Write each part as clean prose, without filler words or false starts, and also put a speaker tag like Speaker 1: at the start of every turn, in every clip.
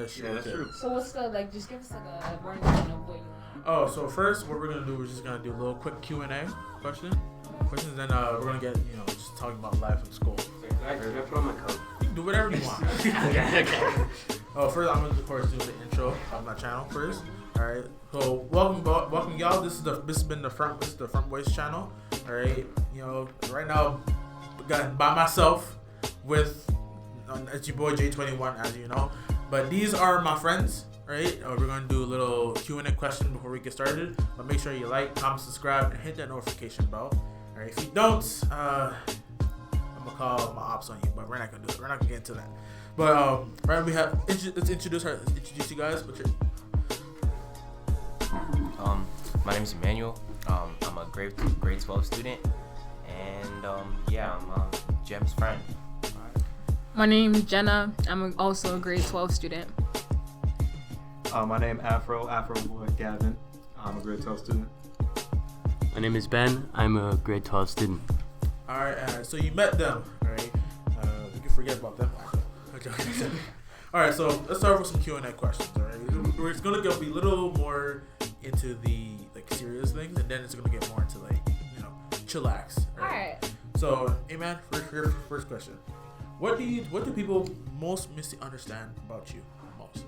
Speaker 1: That's true.
Speaker 2: Yeah, that's true.
Speaker 3: So what's the just give us a rundown of what you want.
Speaker 1: Oh, so first, what we're gonna do, we're just gonna do a little quick Q&A questions. Then we're gonna get just talking about life in school.
Speaker 4: Can I put on my coat?
Speaker 1: You can do whatever you want.
Speaker 4: Okay.
Speaker 1: Oh, first I'm gonna of course do the intro of my channel first. All right. So welcome y'all. This has been the Front Voice channel. All right. Right now, got by myself with it's your boy J21, as you know. But these are my friends. Right, we're gonna do a little Q&A question before we get started. But make sure you like, comment, subscribe, and hit that notification bell. All right, if you don't, I'm gonna call my ops on you. But we're not gonna do it. We're not gonna get into that. But right, let's introduce you guys. What's your...
Speaker 5: My name is Emmanuel. I'm a grade 12 student, and I'm Jem's friend.
Speaker 3: My name is Jenna. I'm also a grade 12 student.
Speaker 2: My name Afro boy Gavin. I'm a grade 12 student.
Speaker 4: My name is Ben. I'm a grade 12 student.
Speaker 1: All right, so you met them, all right? We can forget about them. All right, so let's start with some Q&A questions. All right, it's gonna be a little more into the serious things, and then it's gonna get more into chillax.
Speaker 3: All right.
Speaker 1: So, hey man, first question. What do people most misunderstand about you most?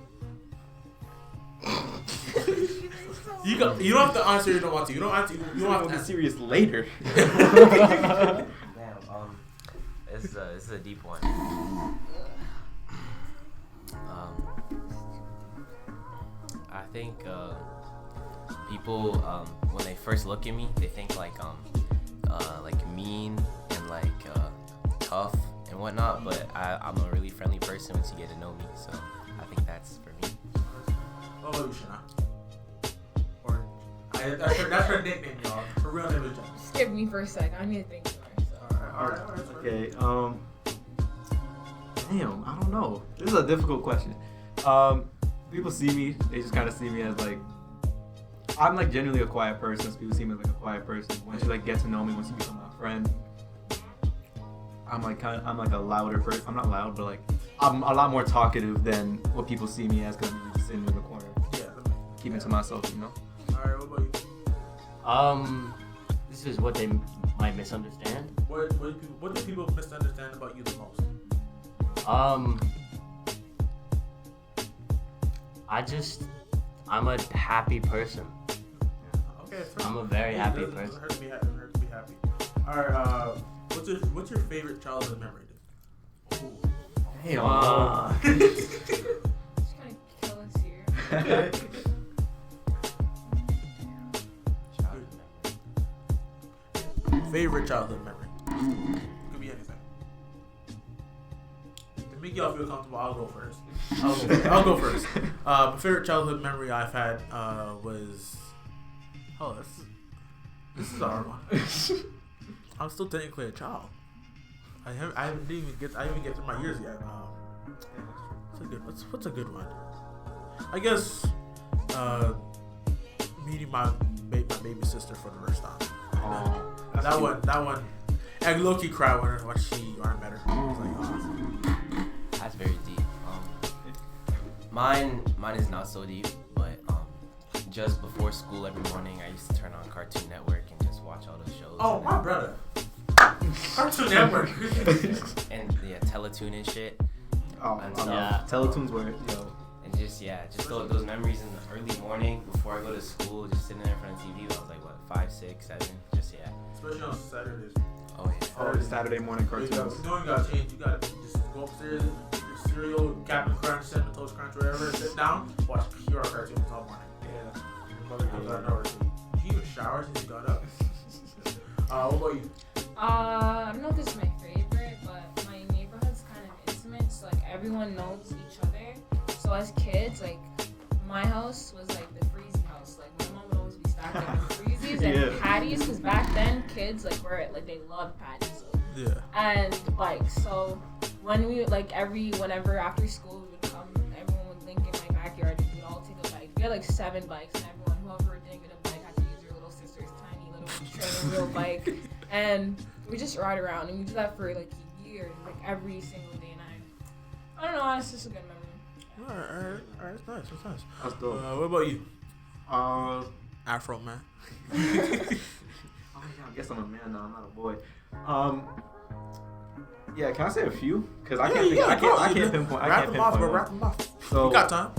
Speaker 1: You don't have to answer. You don't want to. You don't have to. You don't have to
Speaker 2: Get
Speaker 1: answer.
Speaker 2: serious later.
Speaker 5: Damn, this is a deep one. I think people when they first look at me, they think like mean and tough and whatnot. But I'm a really friendly person once you get to know me. So I think that's for me.
Speaker 1: What about you, Shana? That's her nickname, y'all. Her real name is Jenna.
Speaker 3: Skip me for a sec. I need to think more. So.
Speaker 1: All right.
Speaker 2: Okay. Damn, I don't know. This is a difficult question. People see me. They just kind of see me as I'm genuinely a quiet person. So people see me as a quiet person. Once you get to know me, once you become my friend, I'm I'm a louder person. I'm not loud, but I'm a lot more talkative than what people see me as, because I'm just sitting in the corner, keeping to myself,
Speaker 1: All right, what about you?
Speaker 4: This is what they might misunderstand.
Speaker 1: What do people misunderstand about you the most?
Speaker 4: I'm a happy person.
Speaker 1: Okay,
Speaker 4: I'm a very happy person.
Speaker 1: Hurt to be happy. All right, what's your favorite childhood memory? Ooh.
Speaker 2: Damn.
Speaker 3: Just kind of kill us here.
Speaker 1: Favorite childhood memory? Could be anything. To make y'all feel comfortable, I'll go first. I'll go first. My favorite childhood memory I've had was... Oh, this is a hard one. I'm still technically a child. I haven't even get through my years yet. What's a good one? I guess meeting my baby sister for the first time. That one. I low-key cried when I met her. I was like, oh.
Speaker 5: That's very deep. Mine is not so deep, but just before school every morning, I used to turn on Cartoon Network and just watch all those shows.
Speaker 1: Oh, my brother. Cartoon Network.
Speaker 5: And Teletoon and shit.
Speaker 2: Oh,
Speaker 5: And
Speaker 2: Teletoons were,
Speaker 5: And just those memories in the early morning before I go to school, just sitting there in front of TV. I was like, what, 5, 6, 7?
Speaker 1: Especially on Saturdays.
Speaker 5: Oh yeah.
Speaker 2: Saturday morning cartoons.
Speaker 1: You gotta change. You gotta just go upstairs, get your cereal, Captain Crunch, Cinnamon Toast Crunch, whatever. Sit down, watch pure cartoons all morning.
Speaker 2: Yeah.
Speaker 1: Your mother comes out of nowhere. Did you even shower since you got up? What about you?
Speaker 3: I don't know if this is my favorite, but my neighborhood's kind of intimate, so everyone knows each other. So as kids, my house was the freezy house. My mom would always be stacking freezies and patties, because back then kids they loved patties. So.
Speaker 1: Yeah.
Speaker 3: And bikes. So when we whenever after school we would come, everyone would link in my backyard and we'd all take a bike. We had 7 bikes, and whoever didn't get a bike had to use your little sister's tiny little trailer wheel bike. And we just ride around, and we do that for years, every single day. And I don't know, it's just a good memory.
Speaker 1: Alright. That's nice.
Speaker 2: That's dope.
Speaker 1: What about you? Afro man.
Speaker 2: Oh yeah, I guess I'm a man now. I'm not a boy. Yeah, can I say a few? Cause I can't pinpoint.
Speaker 1: Wrap them off.
Speaker 2: So
Speaker 1: you got time.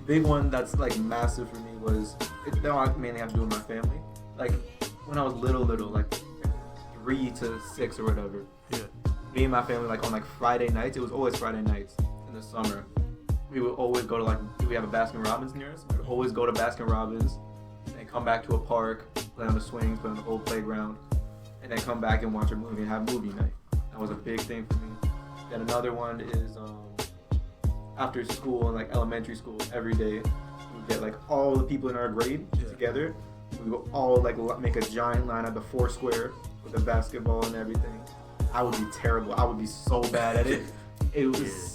Speaker 2: big one that's like massive for me was that mainly have to do with my family. Like when I was little, like 3 to 6 or whatever.
Speaker 1: Yeah.
Speaker 2: Me and my family, like on like Friday nights, it was always Friday nights in the summer. We would always go to like, we have a Baskin Robbins near us. We would always go to Baskin Robbins and come back to a park, play on the swings, play on the whole playground, and then come back and watch a movie and have movie night. That was a big thing for me. Then another one is after school and like elementary school, every day we would get like all the people in our grade together. We would all like make a giant line at the Foursquare with a basketball and everything. I would be terrible. I would be so bad at it. It was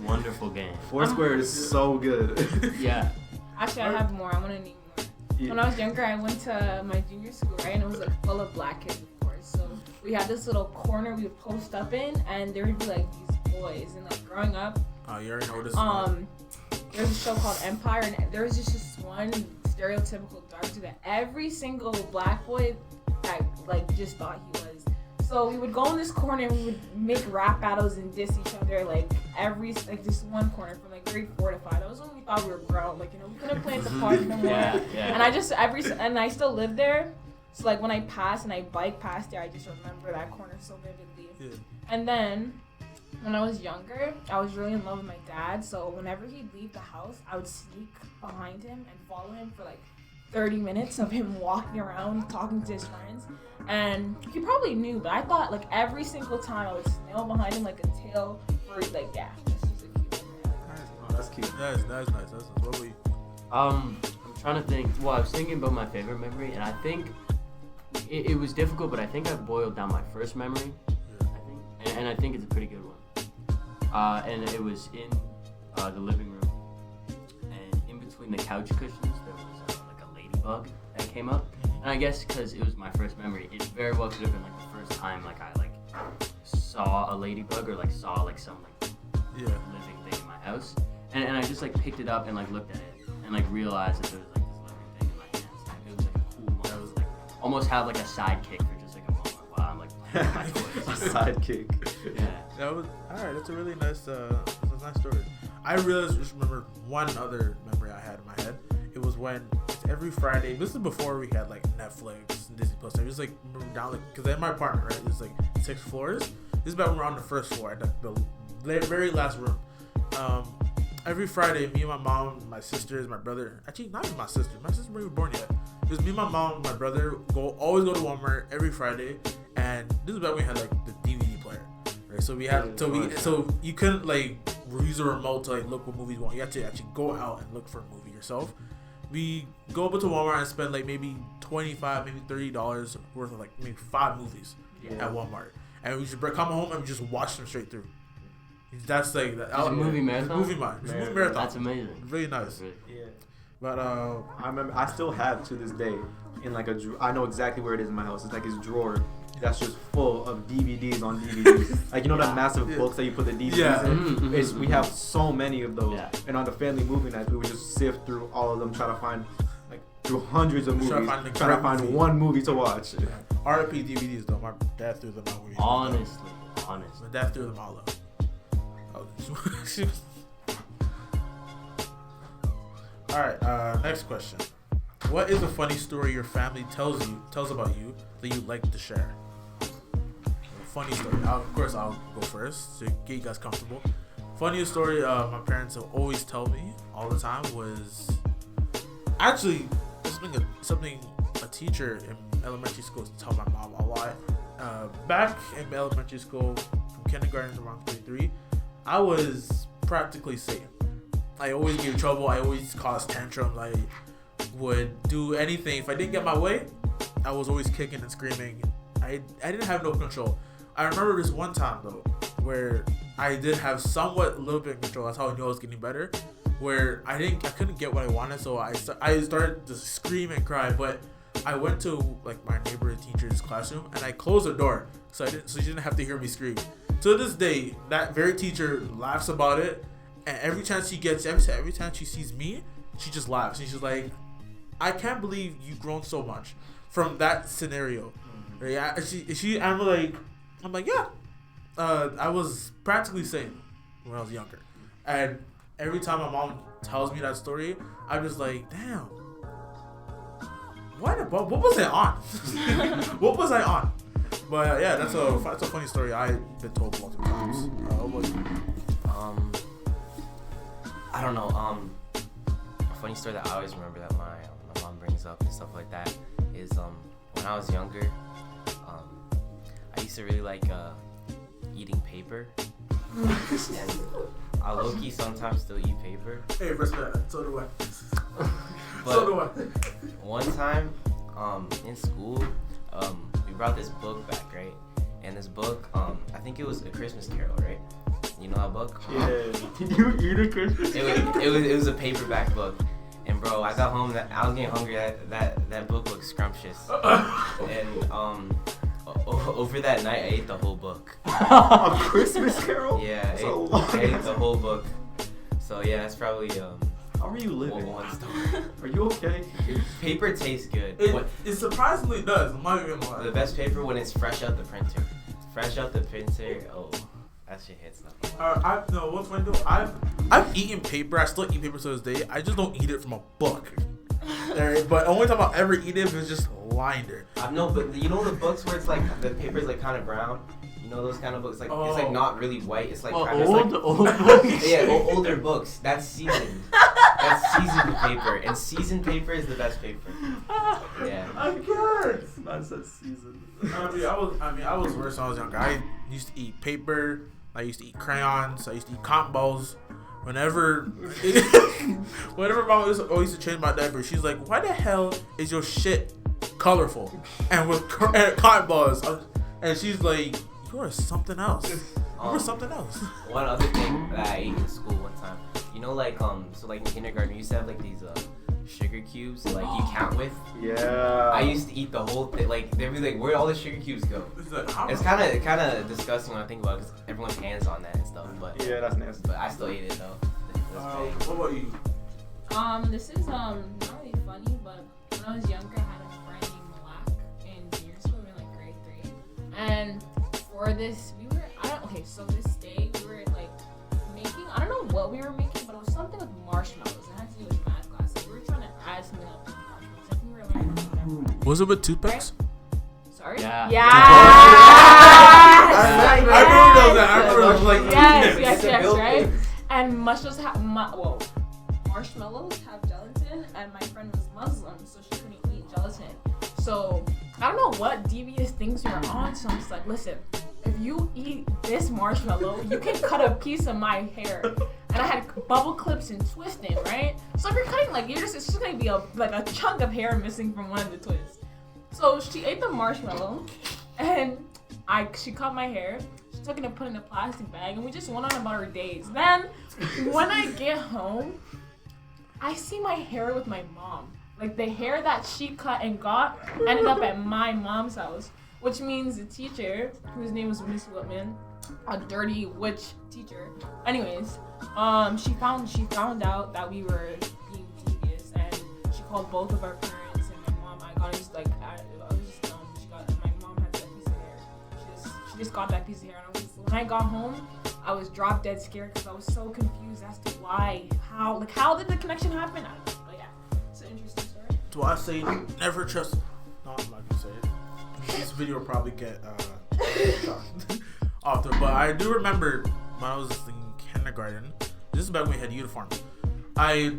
Speaker 4: Wonderful game.
Speaker 2: Foursquare is so good.
Speaker 4: Yeah.
Speaker 3: Actually, I have more. I want to name more.
Speaker 2: Yeah.
Speaker 3: When I was younger, I went to my junior school, right? And it was like full of black kids, of course. So we had this little corner we would post up in, and there would be like these boys. And like growing up,
Speaker 1: You already know this.
Speaker 3: there's a show called Empire, and there was just this one stereotypical dark dude that every single black boy that like just thought he was. So we would go in this corner and we would make rap battles and diss each other like this one corner from like grade 4 to 5. That was when we thought we were grown. Like, you know, we couldn't play at the park no more.
Speaker 4: Yeah.
Speaker 3: And I still live there. So like when I pass and I bike past there, I just remember that corner so vividly.
Speaker 1: Yeah.
Speaker 3: And then when I was younger, I was really in love with my dad. So whenever he'd leave the house, I would sneak behind him and follow him for like 30 minutes of him walking around talking to his friends. And he probably knew, but I thought like every single time I would snail behind him like a tail for like, yeah, this is a cute one.
Speaker 2: Oh, that's cute.
Speaker 1: That's nice. That's nice. What about you?
Speaker 4: I'm trying to think. Well, I was thinking about my favorite memory, and I think it was difficult, but I think I boiled down my first memory.
Speaker 1: Yeah.
Speaker 4: I think, and I think it's a pretty good one. And it was in the living room, and in between the couch cushions there was like a ladybug that came up. And I guess because it was my first memory, it very well could have been like the first time like I like saw a ladybug or like saw like some like living thing in my house. And I just like picked it up and like looked at it and like realized that there was like this living thing in my hands. And it was like a cool moment. It was like almost have like a sidekick for just like a moment while I'm like playing with my toys.
Speaker 2: A sidekick.
Speaker 4: Yeah.
Speaker 1: That was alright. That's a really nice, that's a nice story. I just remember one other memory I had in my head. It was when every Friday. This is before we had like Netflix and Disney Plus. It was like down like because in my apartment, right, it's like 6 floors. This is back when we're on the first floor, at the very last room. Every Friday, me and my mom, my sisters, my brother. Actually, not even my sister. My sister wasn't even born yet. It was me, my mom, my brother. Always go to Walmart every Friday, and this is back when we had like the DVD player. Right, so we had so you couldn't like use a remote to like look what movies you want. You had to actually go out and look for a movie yourself. We go up to Walmart and spend like maybe $25, maybe $30 worth of like maybe 5 movies at Walmart, and we just come home and we just watch them straight through. That's like
Speaker 4: a movie marathon.
Speaker 1: Movie marathon.
Speaker 4: That's amazing.
Speaker 1: Really nice.
Speaker 2: Yeah.
Speaker 1: But
Speaker 2: I remember I still have to this day in like a I know exactly where it is in my house. It's like his drawer that's just full of DVDs on DVDs. Like, you know, the massive books that you put the DVDs in? We have so many of those. Yeah. And on the family movie nights, we would just sift through all of them, try to find, like, through hundreds of movies, try to find one movie to watch.
Speaker 1: Yeah. R.I.P. DVDs, though. My dad threw them out.
Speaker 4: Honestly.
Speaker 1: My dad threw them all out. Alright, next question. What is a funny story your family tells about you that you'd like to share? Funny story. Of course, I'll go first to get you guys comfortable. Funniest story my parents will always tell me all the time was actually something a teacher in elementary school used to tell my mom a lot. Back in elementary school, from kindergarten to around 3, I was practically Satan. I always gave trouble. I always caused tantrums. I would do anything. If I didn't get my way, I was always kicking and screaming. I didn't have no control. I remember this one time though, where I did have somewhat a little bit of control. That's how I knew I was getting better. Where I couldn't get what I wanted, so I started to scream and cry. But I went to like my neighborhood teacher's classroom and I closed the door so she didn't have to hear me scream. To this day, that very teacher laughs about it. And every chance she gets, every time she sees me, she just laughs. And she's like, I can't believe you've grown so much from that scenario. Right? I'm like, yeah. I was practically sane when I was younger. And every time my mom tells me that story, I'm just like, damn. What was I on? What was I on? But yeah, that's a funny story I've been told multiple times. What was it?
Speaker 5: I don't know. A funny story that I always remember that my mom brings up and stuff like that is when I was younger, I used to really like eating paper, and I low-key sometimes still eat paper.
Speaker 1: Hey, respect. So do I.
Speaker 5: But
Speaker 1: So do I.
Speaker 5: one time, in school, we brought this book back, right? And this book, I think it was A Christmas Carol, right? You know that book?
Speaker 2: Yeah. Did you eat a Christmas?
Speaker 5: It was a paperback book. And bro, I got home, I was getting hungry. That book looked scrumptious. And over that night, I ate the whole book.
Speaker 2: A Christmas Carol?
Speaker 5: Yeah, I ate the whole book. So yeah, that's probably
Speaker 2: How are you living?
Speaker 5: one story.
Speaker 2: Are you okay?
Speaker 5: Paper tastes good.
Speaker 1: It surprisingly does. I'm not even lying.
Speaker 5: The best paper when it's fresh out the printer. Fresh out the printer. Oh, that shit hits nothing.
Speaker 1: What's funny though? I've eaten paper. I still eat paper to this day. I just don't eat it from a book. But the only time I'll ever eat it is just lying there.
Speaker 5: I know, but you know the books where it's like the paper's like kind of brown. You know those kind of books, like it's like not really white. It's like kind of
Speaker 2: old books.
Speaker 5: Yeah, older books. That's seasoned. That's seasoned paper, and seasoned paper is the best paper. Yeah.
Speaker 1: I can't.
Speaker 2: Man said seasoned.
Speaker 1: I was worse when I was younger. I used to eat paper. I used to eat crayons. I used to eat cotton balls. Whenever mom always used to change my diaper, she's like, "Why the hell is your shit colorful and with cotton balls?" And she's like, "You are something else. You are something else."
Speaker 5: One other thing that I ate in school one time, you know, like so like in kindergarten, we used to have like these sugar cubes, like you count with.
Speaker 2: Yeah.
Speaker 5: I used to eat the whole thing. Like they'd be like, "Where'd all the sugar cubes go?" It's kind of disgusting when I think about it, because everyone's hands on that and stuff. But
Speaker 2: Yeah, that's nasty.
Speaker 5: But I still ate it though.
Speaker 1: What about you?
Speaker 3: This is not really funny, but when I was younger, I had a friend named Malak in junior school. We were like grade 3, and for this, so this day we were like making, I don't know what we were making, but it was something with marshmallows. It had to do with math class. Like, we were trying to add something up to marshmallows. I think we were learning.
Speaker 1: Was it with toothpicks?
Speaker 3: Sorry.
Speaker 5: Yeah.
Speaker 3: Yeah.
Speaker 1: I remember those. Like
Speaker 3: Yes, right. And marshmallows have gelatin, and my friend was Muslim, so she couldn't eat gelatin. So I don't know what devious things you're on. So I'm just like, listen, if you eat this marshmallow, you can cut a piece of my hair. And I had bubble clips and twisting, right? So if you're cutting, like, it's just gonna be a chunk of hair missing from one of the twists. So she ate the marshmallow, and she cut my hair. She took it and put it in a plastic bag, and we just went on about our days. Then, when I get home, I see my hair with my mom. Like, the hair that she cut and got ended up at my mom's house, which means the teacher, whose name was Miss Whitman, a dirty witch teacher. Anyways, she found out that we were being devious, and she called both of our parents and my mom. I was just dumb. My mom had that piece of hair. She just got that piece of hair, and when I got home, I was drop dead scared because I was so confused as to how did the connection happen? I don't know, but yeah, it's an interesting story.
Speaker 1: Do I say never trust? No, I'm not gonna say it. This video will probably get off there, but I do remember when I was in kindergarten. This is back when we had uniforms. This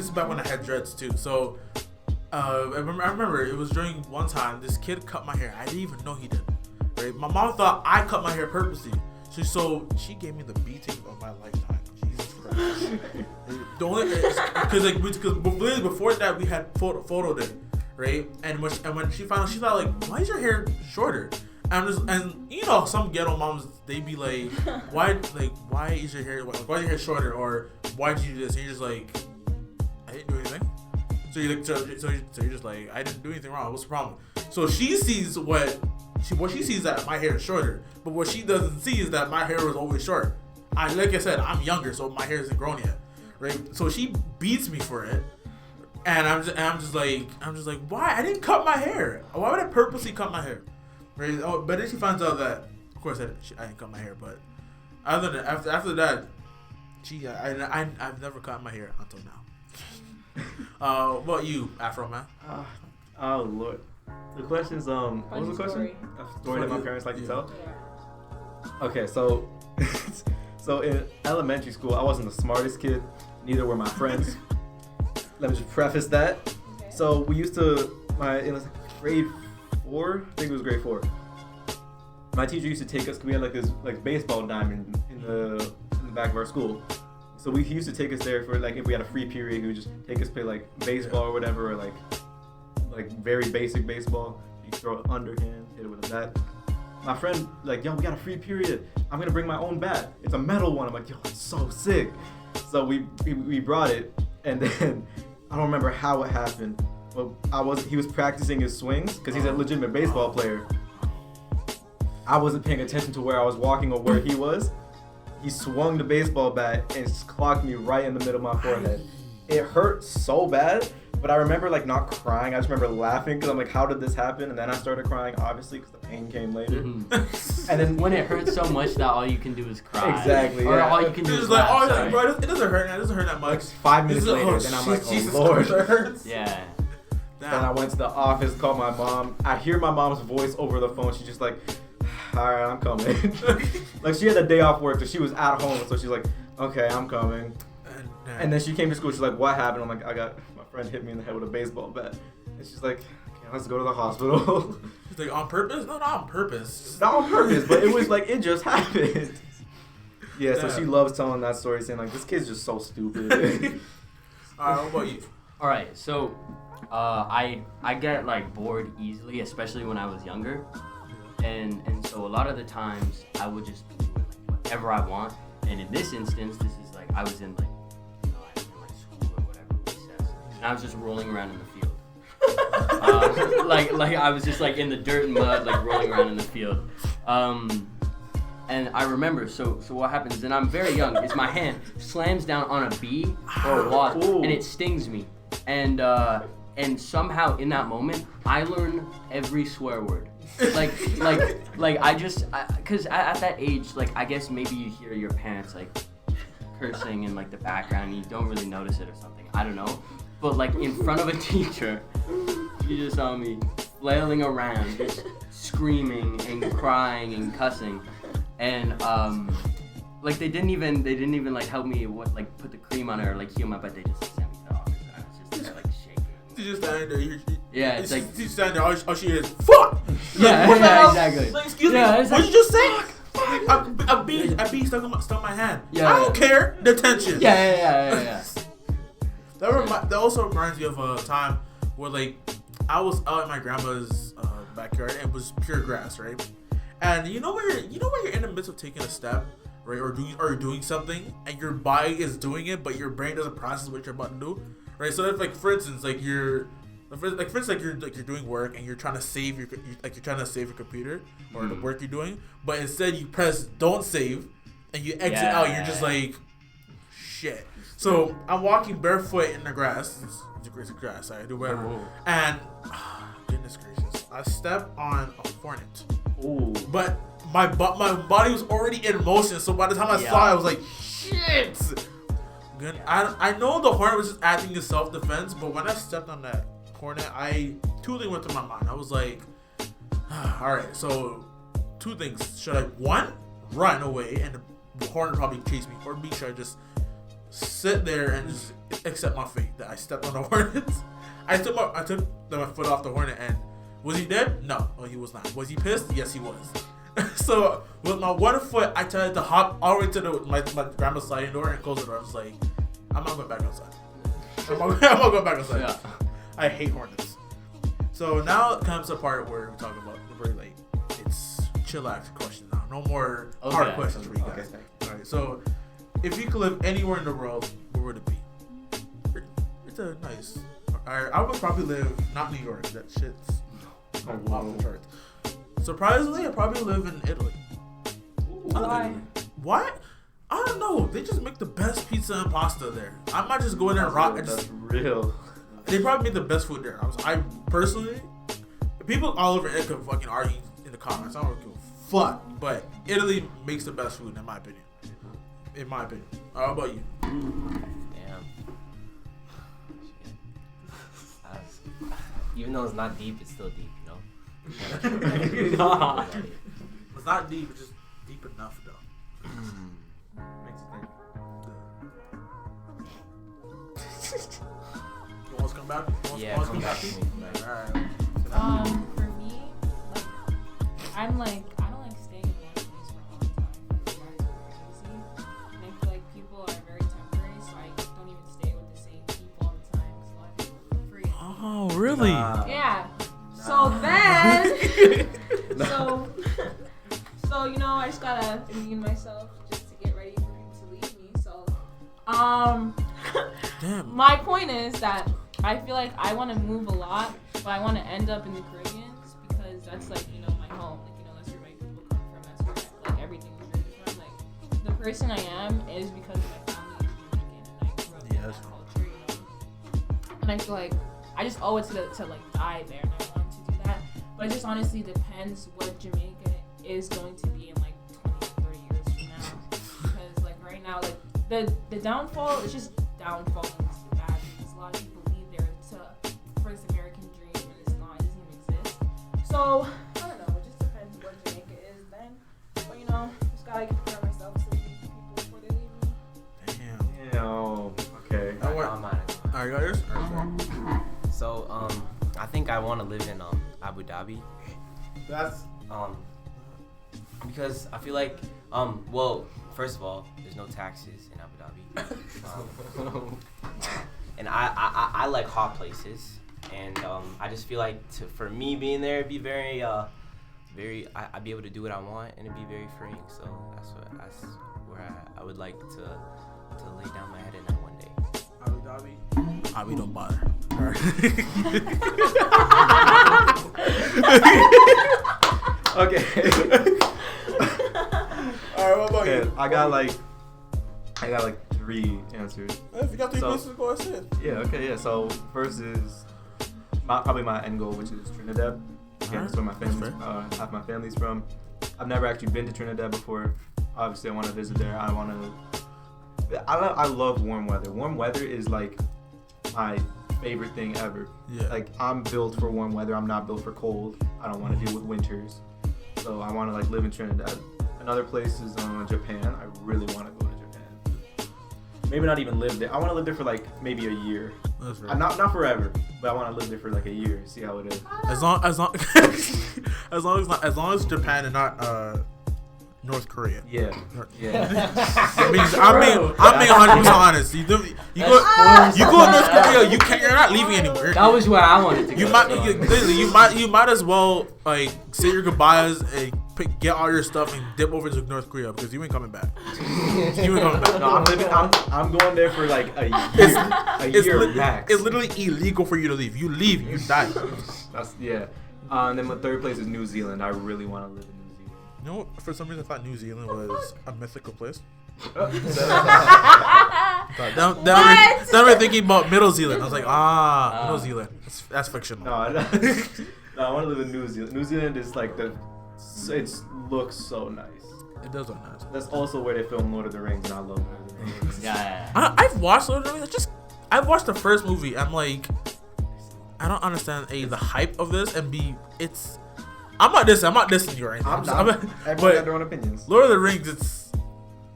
Speaker 1: is back when I had dreads too. So I remember it was during one time this kid cut my hair. I didn't even know he did. Right? My mom thought I cut my hair purposely. So she gave me the beating of my lifetime. Jesus Christ. Because before that we had photo day, right? And when she found out, she thought like, why is your hair shorter? And you know, some ghetto moms, they be like, why is your hair shorter, or why did you do this? And you're just like, I didn't do anything. So you're just like, I didn't do anything wrong. What's the problem? So she sees what she sees that my hair is shorter, but what she doesn't see is that my hair was always short. like I said, I'm younger, so my hair isn't grown yet, right? So she beats me for it, and I'm just like, why? I didn't cut my hair. Why would I purposely cut my hair? Right? Oh, but then she finds out that, of course, I didn't cut my hair, but other than after that, I've never cut my hair until now. What about you, Afro Man?
Speaker 2: Oh Lord, the question's what was the question? A story that my parents like to tell.
Speaker 3: Yeah.
Speaker 2: Okay, so so in elementary school, I wasn't the smartest kid. Neither were my friends. Let me just preface that.
Speaker 3: Okay.
Speaker 2: So we used to it was grade 4. I think it was grade 4. My teacher used to take us. We had like this baseball diamond in the back of our school. So he used to take us there for like if we had a free period, he would just take us play like baseball or whatever, or like very basic baseball. You throw it underhand, hit it with a bat. My friend like, yo, we got a free period. I'm gonna bring my own bat. It's a metal one. I'm like, yo, it's so sick. So we brought it, and then I don't remember how it happened, but he was practicing his swings because he's a legitimate baseball player. I wasn't paying attention to where I was walking or where he was. He swung the baseball bat and just clocked me right in the middle of my forehead. It hurt so bad, but I remember like not crying. I just remember laughing because I'm like, how did this happen? And then I started crying, obviously, because the pain came later.
Speaker 4: Mm-hmm.
Speaker 2: And then
Speaker 4: When it hurts so much that all you can do is cry.
Speaker 2: Exactly,
Speaker 4: Or
Speaker 2: yeah.
Speaker 4: all you can do
Speaker 1: It's
Speaker 4: is
Speaker 1: like,
Speaker 4: laugh.
Speaker 1: oh,
Speaker 4: sorry.
Speaker 1: bro, it doesn't hurt. It doesn't hurt that much.
Speaker 2: 5 minutes
Speaker 1: This is-
Speaker 2: later, then I'm like,
Speaker 1: Jesus
Speaker 2: oh Lord.
Speaker 1: Christ, it hurts.
Speaker 4: Yeah.
Speaker 2: Then I went to the office, called my mom. I hear my mom's voice over the phone. She's just like, all right, I'm coming. Like she had a day off work, so she was at home. So she's like, okay, I'm coming. And then she came to school. She's like, what happened? I'm like, my friend hit me in the head with a baseball bat. And she's like, okay, let's go to the hospital.
Speaker 1: She's like, on purpose? No, not on purpose.
Speaker 2: Not on purpose, but it was like, it just happened. Yeah, so
Speaker 1: Damn.
Speaker 2: she loves telling that story, saying like, this kid's just so stupid.
Speaker 1: Alright, what about you?
Speaker 4: All right, so I get like bored easily, especially when I was younger, and so a lot of the times I would just be doing like whatever I want. And in this instance, this is like I was in like in like school or whatever recess, and I was just rolling around in the field. Like I was just like in the dirt and mud, like rolling around in the field. And I remember, so what happens, and I'm very young, is my hand slams down on a bee or a wasp,
Speaker 2: Ooh.
Speaker 4: and it stings me. And somehow in that moment, I learn every swear word. Like I just, cause at that age, like I guess maybe you hear your parents like cursing in like the background, and you don't really notice it or something. I don't know. But like in front of a teacher, you just saw me flailing around, just screaming and crying and cussing. And like they didn't even like help me put the cream on it or like heal my butt. They just sent me to the office. And I was just there, like shaking.
Speaker 1: She's just standing there.
Speaker 4: Yeah, it's like
Speaker 1: she's standing there. All she is fuck. She's
Speaker 4: Yeah,
Speaker 1: like, what the
Speaker 4: yeah,
Speaker 1: hell?
Speaker 4: exactly.
Speaker 1: Like, excuse
Speaker 4: Yeah,
Speaker 1: me.
Speaker 4: it's
Speaker 1: What
Speaker 4: like,
Speaker 1: did you just say? A bee stuck in my hand.
Speaker 4: Yeah,
Speaker 1: I don't
Speaker 4: yeah.
Speaker 1: care. Detention.
Speaker 4: yeah.
Speaker 1: That also reminds me of a time where like I was out in my grandma's backyard and it was pure grass, right? And you know when you're in the midst of taking a step, right, or doing something, and your body is doing it, but your brain doesn't process what you're about to do, right? So if like for instance, you're doing work and you're trying to save your computer or the work you're doing, but instead you press don't save and you exit out. You're just like, shit. So I'm walking barefoot in the grass. It's grass. I do whatever.
Speaker 4: Oh.
Speaker 1: And goodness gracious, I step on a hornet.
Speaker 2: Ooh.
Speaker 1: But my body was already in motion. So by the time I saw it, I was like, shit. Good. I know the hornet was just acting in self-defense, but when I stepped on that hornet, two things went through my mind. I was like, all right. So 2 things: should I run away and the hornet probably chase me, or B, should I just sit there and just accept my fate that I stepped on the hornet? I took my foot off the hornet, and was he dead? No, he was not. Was he pissed? Yes, he was. So with my one foot, I tried to hop all the way to my grandma's sliding door and close the door. I was like, I'm not going back outside. I'm not going back outside.
Speaker 4: Yeah.
Speaker 1: I hate hornets. So now comes the part where we talk about it's chillax questions now. No more hard
Speaker 4: Okay.
Speaker 1: questions for you guys.
Speaker 2: Okay.
Speaker 1: All right. So if you could live anywhere in the world, where would it be? It's a nice. I would probably live not New York. That shit's off the charts. Surprisingly, I probably live in Italy.
Speaker 3: Why?
Speaker 1: What? I don't know. They just make the best pizza and pasta there. I might just go in there and rock.
Speaker 2: That's real.
Speaker 1: They probably make the best food there. I personally, people all over it could fucking argue in the comments. I don't give a fuck, but Italy makes the best food in my opinion. In my opinion. How about you?
Speaker 5: Damn. Even though it's not deep, it's still deep, you know?
Speaker 1: It's not deep. It's just deep enough though.
Speaker 2: Makes you
Speaker 1: You want us to come back?
Speaker 5: Come back to me.
Speaker 1: Alright.
Speaker 3: For me, like, I'm like, I don't like staying in one place for a long time. That's very easy. And I feel like people are very temporary, so I don't even stay with the same people all the time. Because a lot of people are free.
Speaker 1: Oh, really?
Speaker 3: Yeah. So then, so you know, I just gotta immune myself just to get ready for people to leave me. So,
Speaker 1: Damn.
Speaker 3: my point is that I feel like I want to move a lot, but I want to end up in the Caribbean because that's like, you know, my home. Like, you know, that's where my people come from. That's where like everything is really from. Like, the person I am is because my family is Dominican and I grew up in that culture, you know. And I feel like I just owe it to like die there, and I want to do that. But it just honestly depends what Jamaica is going to be in like 20, 30 years from now. Because like right now, like the downfall is just downfall into bad because a lot of people leave there for this American dream and it doesn't even exist. So I don't know, it just depends what Jamaica is then. But you know, just gotta prepare myself to leave people before they leave me.
Speaker 1: Damn.
Speaker 2: Yeah. Okay.
Speaker 1: Alright, got yours?
Speaker 5: So, I think I want to live in Abu Dhabi.
Speaker 1: That's
Speaker 5: Because I feel like well, first of all, there's no taxes in Abu Dhabi. And I like hot places, and I just feel like for me being there, it'd be very I'd be able to do what I want, and it'd be very freeing. So that's where I would like to lay down my head in that one day.
Speaker 1: Abu Dhabi. We don't bother.
Speaker 2: Okay.
Speaker 1: Alright, what about you?
Speaker 2: I got like 3 answers.
Speaker 1: If you got 3
Speaker 2: So-
Speaker 1: questions, go ahead.
Speaker 2: Yeah. Okay. Yeah. So first is probably my end goal, which is Trinidad. Again, that's where my family's half my family's from. I've never actually been to Trinidad before. Obviously, I want to visit there. I love warm weather. Warm weather is like my favorite thing ever.
Speaker 1: Yeah.
Speaker 2: Like I'm built for warm weather. I'm not built for cold. I don't want to deal with winters. So I want to like live in Trinidad. Another place is Japan. I really want to go to Japan. Maybe not even live there. I want to live there for like maybe a year.
Speaker 1: That's right.
Speaker 2: Not forever, but I want to live there for like a year. See how it is.
Speaker 1: As long as Japan and not North Korea.
Speaker 2: Yeah.
Speaker 1: I'm being 100% honest. You go to North Korea, you're not leaving anywhere.
Speaker 4: That was where I wanted to go.
Speaker 1: You might as well like say your goodbyes and get all your stuff and dip over to North Korea because you ain't coming back.
Speaker 2: No, I'm going there for like a year max.
Speaker 1: It's literally illegal for you to leave. You leave, you die.
Speaker 2: That's and then my third place is New Zealand. I really want to live in New Zealand.
Speaker 1: You know, for some reason I thought New Zealand was a mythical place. Then we're thinking about Middle Zealand. I was like, Middle Zealand. That's fictional.
Speaker 2: No, I want to live in New Zealand. New Zealand is like it looks so nice.
Speaker 1: It does look nice.
Speaker 2: That's also where they film Lord of the Rings, and I love Lord of the Rings.
Speaker 4: Yeah.
Speaker 1: I've watched Lord of the Rings. I've watched the first movie. I'm like, I don't understand the hype of this, and I'm not dissing you or anything.
Speaker 2: Everyone got their own opinions.
Speaker 1: Lord of the Rings, it's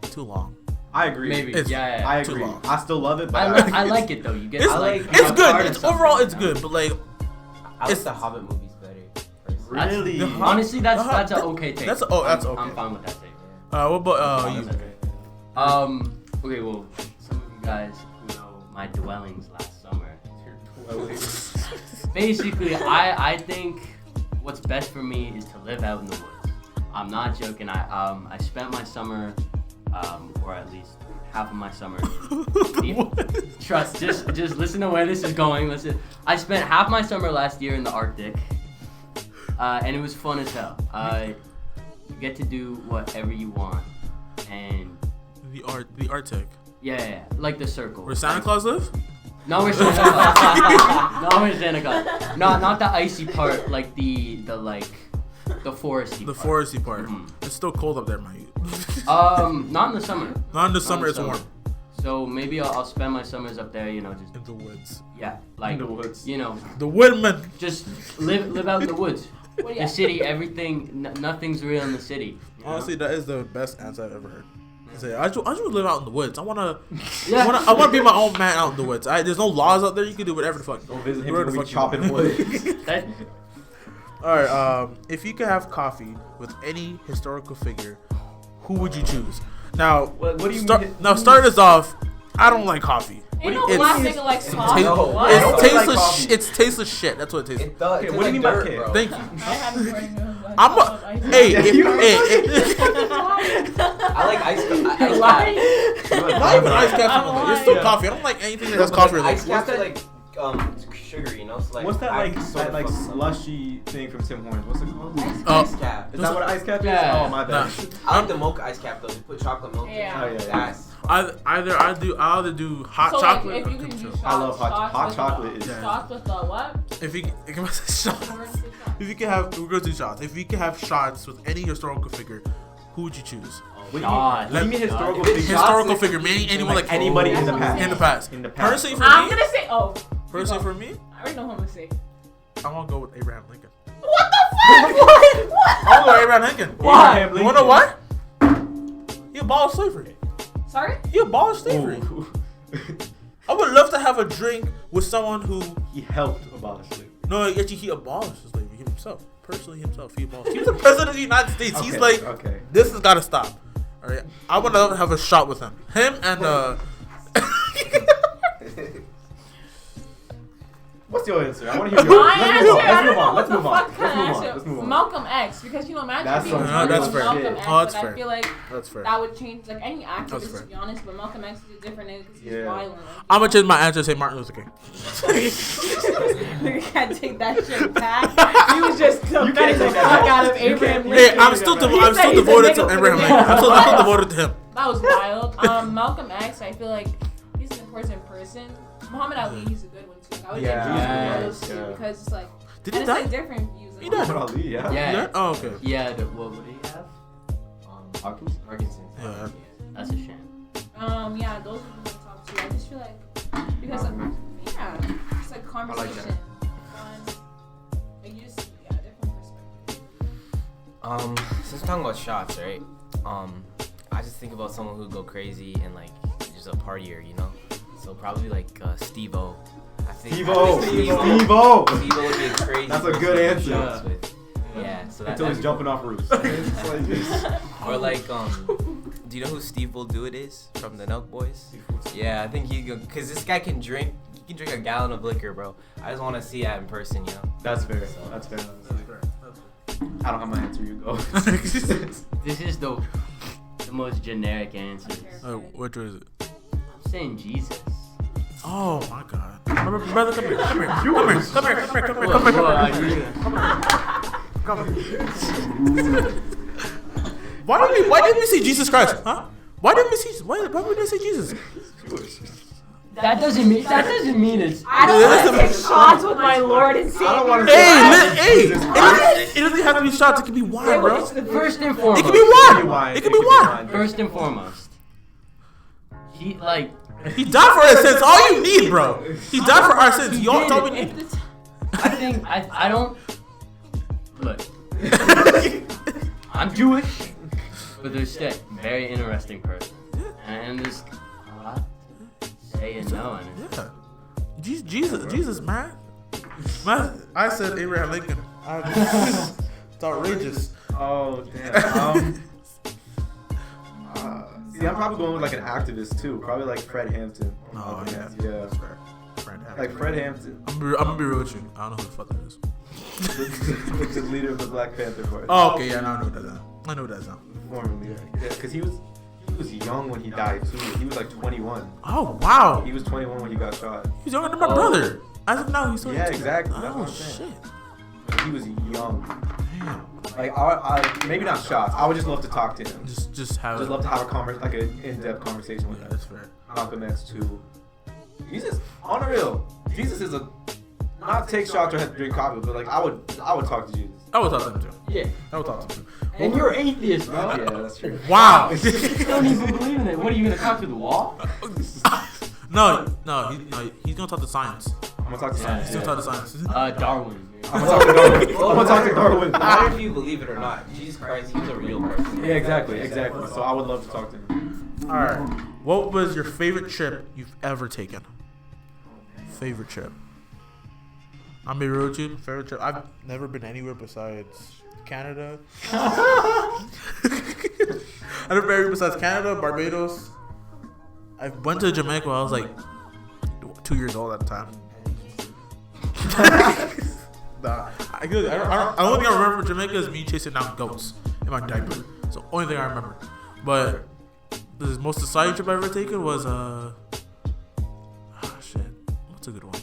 Speaker 1: too long.
Speaker 2: I agree.
Speaker 4: Maybe.
Speaker 1: It's
Speaker 2: I
Speaker 1: too
Speaker 2: agree.
Speaker 1: long.
Speaker 2: I still love it, but
Speaker 5: I like it though. You get.
Speaker 1: It's good. It's overall it's good, but like
Speaker 5: I like the Hobbit movies better.
Speaker 2: really.
Speaker 5: Honestly, that's an okay take.
Speaker 1: That's okay.
Speaker 5: I'm fine with that take.
Speaker 1: What about you?
Speaker 4: Okay, well, some of you guys who know my dwellings last summer. Basically, I think what's best for me is to live out in the woods. I'm not joking. I spent my summer, or at least half of my summer. Trust, just listen to where this is going. Listen, I spent half my summer last year in the Arctic, and it was fun as hell. You get to do whatever you want, and
Speaker 1: The Arctic.
Speaker 4: Yeah, like the circle.
Speaker 1: Where Santa Claus lives?
Speaker 4: No, we're Santa Claus. No, we're Santa Claus. Not the icy part, like the foresty.
Speaker 1: The
Speaker 4: part.
Speaker 1: foresty part. It's still cold up there, mate.
Speaker 4: Not in the summer.
Speaker 1: Not in the summer. It's warm.
Speaker 4: So maybe I'll spend my summers up there, just
Speaker 1: In the woods.
Speaker 4: yeah, like
Speaker 2: In the woods.
Speaker 1: The woodman.
Speaker 4: just live out in the woods.
Speaker 3: Well, yeah.
Speaker 4: The city, everything, nothing's real in the city.
Speaker 1: Honestly, that is the best answer I've ever heard. I just want to live out in the woods. I wanna be my own man out in the woods. There's no laws out there. You can do whatever the fuck.
Speaker 2: Go visit him.
Speaker 1: Whatever the
Speaker 2: We're
Speaker 1: fuck you
Speaker 2: chopping
Speaker 1: want.
Speaker 2: wood.
Speaker 4: That,
Speaker 1: All right. If you could have coffee with any historical figure, who would you choose? Now,
Speaker 2: What do you mean?
Speaker 1: Now, start us off. I don't like coffee.
Speaker 3: Ain't no
Speaker 1: It's-
Speaker 3: black nigga like Scott.
Speaker 6: No.
Speaker 3: What?
Speaker 6: I don't
Speaker 1: It's
Speaker 6: like
Speaker 1: tasteless.
Speaker 6: coffee.
Speaker 1: It's tasteless shit. That's what it tastes.
Speaker 6: It does.
Speaker 2: Okay,
Speaker 6: It
Speaker 2: what do you
Speaker 6: tastes
Speaker 2: mean
Speaker 6: like
Speaker 2: by
Speaker 6: dirt,
Speaker 2: kid?
Speaker 6: bro.
Speaker 1: Thank you.
Speaker 3: I haven't heard of
Speaker 1: I'm hey,
Speaker 6: I like ice cream.
Speaker 1: not even ice caps. It's still coffee. I don't like anything that has coffee. Like,
Speaker 6: Ice caps are like sugar, you know. So like
Speaker 2: What's that like?
Speaker 6: ice
Speaker 2: That
Speaker 6: soda
Speaker 2: like
Speaker 6: fucks up.
Speaker 2: slushy thing from Tim Hortons. What's it called?
Speaker 6: Ice cap.
Speaker 2: Is that what ice cap is?
Speaker 4: Yeah.
Speaker 2: Oh my bad.
Speaker 6: I like the mocha ice cap though. They put chocolate milk.
Speaker 3: Yeah.
Speaker 6: In it.
Speaker 2: Oh, yeah.
Speaker 6: That's
Speaker 1: I either do hot
Speaker 3: So
Speaker 1: chocolate
Speaker 3: like,
Speaker 1: or
Speaker 3: if you can do
Speaker 1: control.
Speaker 3: shots,
Speaker 2: I love hot
Speaker 3: with
Speaker 2: chocolate.
Speaker 3: The,
Speaker 2: Is
Speaker 3: shots with the what?
Speaker 1: If you can shot.
Speaker 3: We're gonna do shots.
Speaker 1: If you could have, we're gonna do shots. If you could have shots with any historical figure, who would you choose?
Speaker 2: What
Speaker 4: God.
Speaker 2: do you mean historical
Speaker 6: If it's
Speaker 2: figure?
Speaker 1: Historical figure, meaning anyone like
Speaker 2: anybody in the
Speaker 3: Oh.
Speaker 2: past.
Speaker 1: in the past.
Speaker 2: In the past.
Speaker 1: Personally for
Speaker 3: I'm
Speaker 1: me,
Speaker 3: gonna say
Speaker 1: personally for me,
Speaker 3: I already know who I'm gonna say.
Speaker 1: I want to go with Abraham Lincoln.
Speaker 3: What the fuck? What?
Speaker 1: I want to go with Abraham Lincoln.
Speaker 3: Why?
Speaker 2: Abraham
Speaker 1: You wanna know why? He abolished slavery.
Speaker 3: Sorry?
Speaker 1: He abolished slavery.
Speaker 2: Ooh.
Speaker 1: I would love to have a drink with someone who,
Speaker 2: He helped abolish slavery.
Speaker 1: no, actually he abolished slavery himself. Personally himself, he abolished. He was the president of the United States. He's like,
Speaker 2: okay.
Speaker 1: this has got to stop. All right, I want to have a shot with him. Him and
Speaker 2: What's your answer? I want to hear your
Speaker 3: My answer, I don't know
Speaker 2: Let's
Speaker 3: what
Speaker 2: move
Speaker 3: the
Speaker 2: on.
Speaker 3: fuck kind of
Speaker 2: Let's
Speaker 3: answer.
Speaker 2: move on.
Speaker 3: Malcolm X, because imagine
Speaker 2: That's
Speaker 3: being
Speaker 2: some-
Speaker 3: one
Speaker 1: that's
Speaker 3: of
Speaker 1: fair.
Speaker 3: Malcolm
Speaker 2: Shit.
Speaker 3: X,
Speaker 1: Oh, that's
Speaker 3: but
Speaker 1: fair.
Speaker 3: I feel like
Speaker 1: that's fair.
Speaker 3: that would change like any
Speaker 1: That's
Speaker 3: activist
Speaker 1: fair.
Speaker 3: to be honest, but Malcolm X is a different nigga because he's
Speaker 2: Yeah.
Speaker 3: violent.
Speaker 1: I'm gonna change my answer to say Martin Luther King.
Speaker 3: Nigga can't take that shit back. He was just defending
Speaker 2: can't
Speaker 3: the
Speaker 2: take
Speaker 3: fuck
Speaker 2: that back.
Speaker 3: out of
Speaker 2: You
Speaker 3: Abraham
Speaker 2: can't-
Speaker 3: Lincoln.
Speaker 1: Hey, I'm still
Speaker 3: He said he's a
Speaker 1: devoted to
Speaker 3: nigga
Speaker 1: Abraham
Speaker 3: for the
Speaker 1: Lincoln. I'm still
Speaker 3: nigga.
Speaker 1: devoted to him.
Speaker 3: That was wild. Malcolm X, I feel like he's an important person. Muhammad Ali, he's a good one too. I would
Speaker 2: Yeah.
Speaker 3: get
Speaker 4: Yes,
Speaker 3: those two
Speaker 2: yeah.
Speaker 3: because it's like,
Speaker 1: Did
Speaker 3: and
Speaker 1: he
Speaker 3: it's
Speaker 1: die?
Speaker 3: like different views.
Speaker 1: He died.
Speaker 2: Muhammad Ali, yeah.
Speaker 4: Yeah.
Speaker 1: Oh, okay.
Speaker 4: Yeah, what did he have?
Speaker 2: Parkinson's?
Speaker 4: Parkinson's.
Speaker 1: Yeah.
Speaker 4: That's a shame.
Speaker 3: Yeah, those would be my top two. I just feel like because yeah, it's like conversation. Fun. Like you just different perspective.
Speaker 5: Since we're talking about shots, right? I just think about someone who'd go crazy and like just a partier, you know. So probably like Steve-O.
Speaker 2: Steve-O.
Speaker 5: Steve-O.
Speaker 2: Steve-O.
Speaker 5: Steve-O would be a crazy.
Speaker 2: That's a
Speaker 5: person
Speaker 2: good
Speaker 5: to
Speaker 2: answer.
Speaker 5: do shots with. Yeah. So that.
Speaker 2: Until he's jumping off roofs.
Speaker 5: Or like do you know who Steve Will Do It is from the Nelk Boys? Yeah, I think cause this guy can drink. He can drink a gallon of liquor, bro. I just want to see that in person, you know.
Speaker 2: That's fair. That's fair. I don't have my answer. You go.
Speaker 4: This is the most generic answer.
Speaker 1: Which was it?
Speaker 4: I'm saying Jesus.
Speaker 1: Oh my God, brother, come here, come here, come here, come here, come here, come here, come here, come here, come here. Why didn't we see Jesus Christ? Huh? Why didn't we see? Why didn't we see Jesus?
Speaker 4: That doesn't mean it's.
Speaker 3: I don't want to take shots with my Lord and Savior.
Speaker 2: I don't want to
Speaker 1: Hey, it doesn't have to be shots. It can be wine, bro.
Speaker 4: First and
Speaker 1: It
Speaker 4: foremost.
Speaker 1: can be wine. It can be wine.
Speaker 4: First and foremost. He like.
Speaker 1: He died for our sins. All you need, bro. He died for our sins. Y'all told me.
Speaker 3: If the
Speaker 4: I think I don't. Look. I'm Jewish, but there's still a very interesting person, and there's a lot to say and know. And
Speaker 1: Yeah. Jesus, man. I said Abraham Lincoln. It's outrageous.
Speaker 2: Oh damn. See, I'm probably going with like an activist too. Probably like Fred Hampton.
Speaker 1: Oh yeah.
Speaker 2: Yeah. Like Fred Hampton,
Speaker 1: I'm gonna be real with you. I don't know who the fuck that is.
Speaker 2: the leader of the Black Panther Party.
Speaker 1: Oh, okay, yeah, I know what that is. I know what that is.
Speaker 2: Formerly, yeah, because he was young when he died too. He was like 21.
Speaker 1: Oh wow,
Speaker 2: He was 21 when he got shot.
Speaker 1: he's younger than my brother. As of now, he's 22.
Speaker 2: Yeah, exactly. That's
Speaker 1: Oh
Speaker 2: what I'm saying.
Speaker 1: shit.
Speaker 2: he was young.
Speaker 1: Damn.
Speaker 2: Like, I maybe not shots. I would just love to talk to him.
Speaker 1: Just have.
Speaker 2: Just love to have like an in-depth conversation with
Speaker 1: Yeah,
Speaker 2: him.
Speaker 1: that's fair.
Speaker 2: Malcolm X too. Jesus, on the real, Jesus is a not take shots or have to drink coffee, but like I would talk to Jesus.
Speaker 1: I would talk to him too.
Speaker 4: Yeah.
Speaker 1: I would talk to him too.
Speaker 4: And you're atheist, bro.
Speaker 2: Yeah, that's true.
Speaker 1: Wow.
Speaker 4: You don't even believe in it. What are you gonna talk to the wall?
Speaker 1: No, he's gonna talk to science.
Speaker 2: I'm gonna talk to science.
Speaker 1: He's gonna talk to science.
Speaker 4: Darwin.
Speaker 2: I'm gonna talk to Darwin. I'm gonna talk to Darwin.
Speaker 6: No matter if you believe it or not, Jesus Christ, he's a real person.
Speaker 2: Yeah, exactly. So I would love to talk to him.
Speaker 1: All right. What was your favorite trip you've ever taken? Favorite trip. I'm be real with you. Favorite trip. I've never been anywhere besides Canada. I've never been anywhere besides Canada, Barbados. I went to Jamaica when I was like 2 years old at the time. Nah, I don't think I remember from Jamaica is me chasing down goats in my diaper. It's the only thing I remember. But the most exciting trip I ever taken was shit. What's a good one?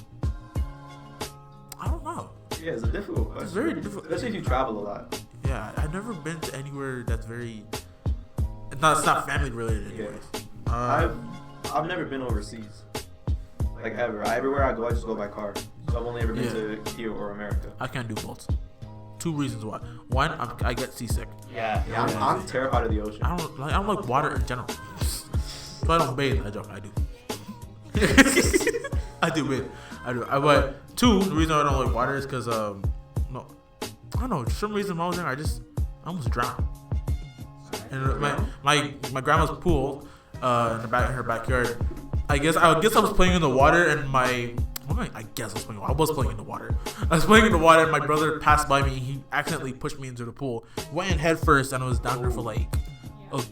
Speaker 1: I don't know.
Speaker 2: Yeah, it's a difficult question.
Speaker 1: It's very difficult.
Speaker 2: Especially if you travel a lot.
Speaker 1: Yeah, I've never been to anywhere that's very. It's not family related, anyways.
Speaker 2: I've never been overseas. Like ever. Everywhere I go, I just go by car. So I've only ever been to here or America.
Speaker 1: I can't do both. 2 reasons why. One, I get seasick.
Speaker 2: Yeah, I'm terrified of the ocean.
Speaker 1: I don't like water in general. So I don't bathe. I joke. I do. I do bathe. I do. But 2, the reason I don't like water is because no, I don't know. For some reason, when I was younger, I almost drowned. And my grandma's pool in her backyard. I guess I was playing in the water and I was playing in the water. I was playing in the water and my brother passed by me. He accidentally pushed me into the pool. Went in head first and I was down there for like a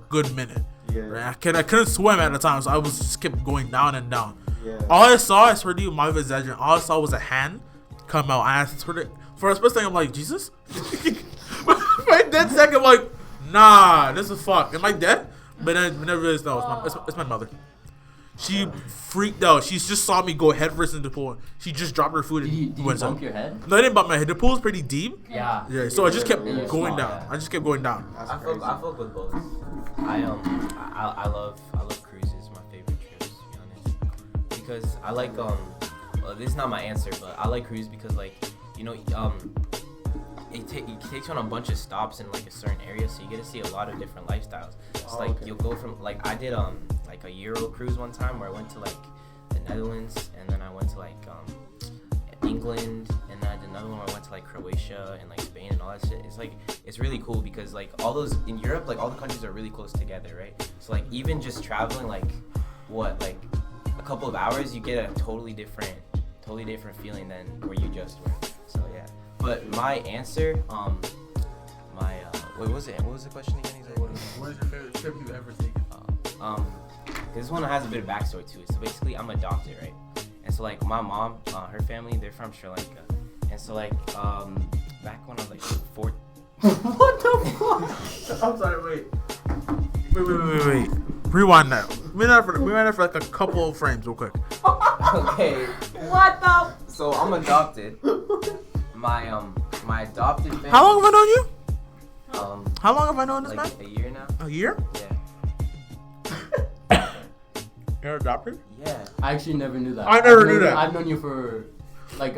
Speaker 1: good minute.
Speaker 2: Yeah.
Speaker 1: Right? I couldn't swim at the time, so I was just kept going down and down.
Speaker 2: Yeah.
Speaker 1: All I saw, I swear to you, my exaggeration. All I saw was a hand come out. And I swear to, for a split second, I'm like, Jesus. For a dead second, I'm like, nah, this is fuck. Am I dead? But then I never realized, no, it's my mother. She freaked out. She just saw me go headfirst into the pool. She just dropped her food and
Speaker 4: Did you
Speaker 1: went
Speaker 4: bump
Speaker 1: down.
Speaker 4: your head?
Speaker 1: No, I didn't bump my head. The pool's pretty deep.
Speaker 4: Yeah.
Speaker 1: Yeah, so I just kept
Speaker 4: Yeah,
Speaker 1: going
Speaker 4: small,
Speaker 1: down.
Speaker 4: yeah.
Speaker 1: I just kept going down.
Speaker 2: That's
Speaker 6: I
Speaker 2: crazy.
Speaker 6: fuck with both.
Speaker 5: I love cruises. My favorite trips, to be honest, because I like well, this is not my answer, but I like cruise because like it takes you on a bunch of stops in like a certain area, so you get to see a lot of different lifestyles. It's you'll go from like I did like a Euro cruise one time where I went to like the Netherlands and then I went to like England and then I did another one where I went to like Croatia and like Spain and all that shit. It's really cool because like all those in Europe, like all the countries are really close together, right? So like even just traveling like a couple of hours, you get a totally different feeling than where you just were. So yeah. But my answer, what was it? What was the question again?
Speaker 1: What is your favorite trip you've ever taken?
Speaker 5: This one has a bit of backstory to it. So basically, I'm adopted, right? And so like my mom, her family, they're from Sri Lanka, and so like back when I was like 4.
Speaker 1: What the fuck? I'm sorry. Wait. Rewind that. Rewind that for like a couple of frames, real quick.
Speaker 6: Okay.
Speaker 3: What the?
Speaker 6: So I'm adopted.
Speaker 5: My adopted family.
Speaker 1: How long have I known you? How long have I known this
Speaker 5: Like
Speaker 1: man?
Speaker 5: a year now.
Speaker 1: A year?
Speaker 5: Yeah.
Speaker 1: You're adopted?
Speaker 5: Yeah.
Speaker 4: I actually never knew that.
Speaker 1: I never knew that.
Speaker 4: I've known you for like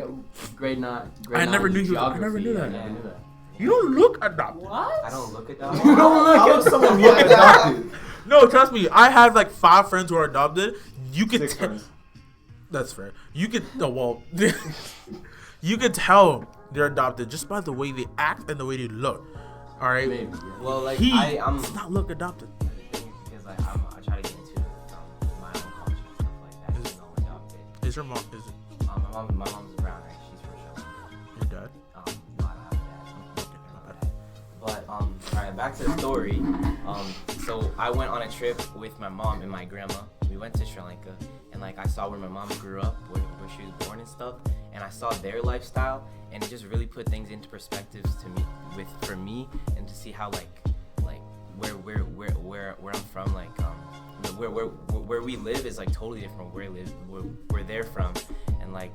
Speaker 4: grade 9.
Speaker 1: I never knew you- I
Speaker 4: geography.
Speaker 1: never knew that.
Speaker 4: I never knew that.
Speaker 1: You don't look adopted.
Speaker 3: What?
Speaker 5: I don't look adopted.
Speaker 4: You don't look
Speaker 2: How
Speaker 4: at
Speaker 2: would someone look adopted?
Speaker 1: No, trust me. I have like 5 friends who are adopted. You could
Speaker 2: 6 friends.
Speaker 1: That's fair. You could you could tell they're adopted just by the way they act and the way they look. All right.
Speaker 4: Maybe. Yeah.
Speaker 5: Well, like
Speaker 1: He
Speaker 5: I'm
Speaker 1: does not look adopted.
Speaker 5: because like I try to get into my own culture and stuff like that. Even though I'm adopted.
Speaker 1: Is your mom? Is it
Speaker 5: My mom's brown, right? She's from Sri Lanka.
Speaker 1: your dad?
Speaker 5: No, I don't have a dad. But alright, back to the story. So I went on a trip with my mom and my grandma. We went to Sri Lanka, and like I saw where my mom grew up, where she was born and stuff, and I saw their lifestyle, and it just really put things into perspectives to me, for me, and to see how like where I'm from, like where we live is like totally different from where they're from, and like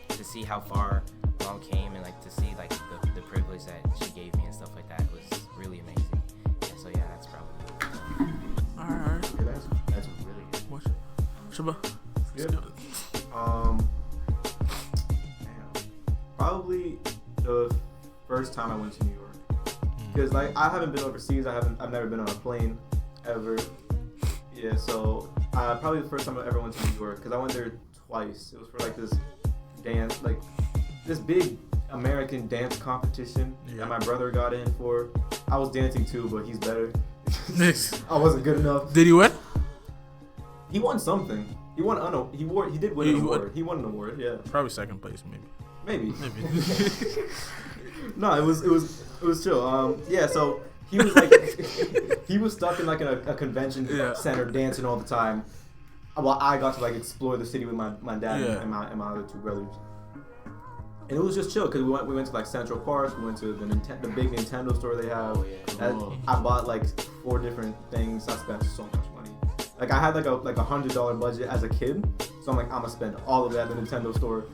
Speaker 5: to see how far mom came and like to see like the privilege that she gave me and stuff like that was really amazing. And so yeah, that's probably.
Speaker 1: Alright.
Speaker 2: Okay,
Speaker 4: That's really good.
Speaker 1: What's Shaba?
Speaker 2: Good. Damn. Probably the first time I went to New York, because like I haven't been overseas. I've never been on a plane ever. Yeah, so probably the first time I ever went to New York, because I went there twice. It was for like this dance, like this big American dance competition that my brother got in for. I was dancing too, but he's better. I wasn't good enough.
Speaker 1: Did he win?
Speaker 2: He won something. He won. He did win an award. He won an award. Yeah.
Speaker 1: Probably second place, maybe. No, it was chill. Yeah. So he was like, he was stuck in like a convention center dancing all the time. While I got to like explore the city with my dad and my other two brothers. And it was just chill because we went to like Central Park. We went to the big Nintendo store they have.
Speaker 4: Cool.
Speaker 2: I bought like 4 different things. I spent so much money. Like I had like a $100 budget as a kid, so I'm like, I'm gonna spend all of that at the Nintendo store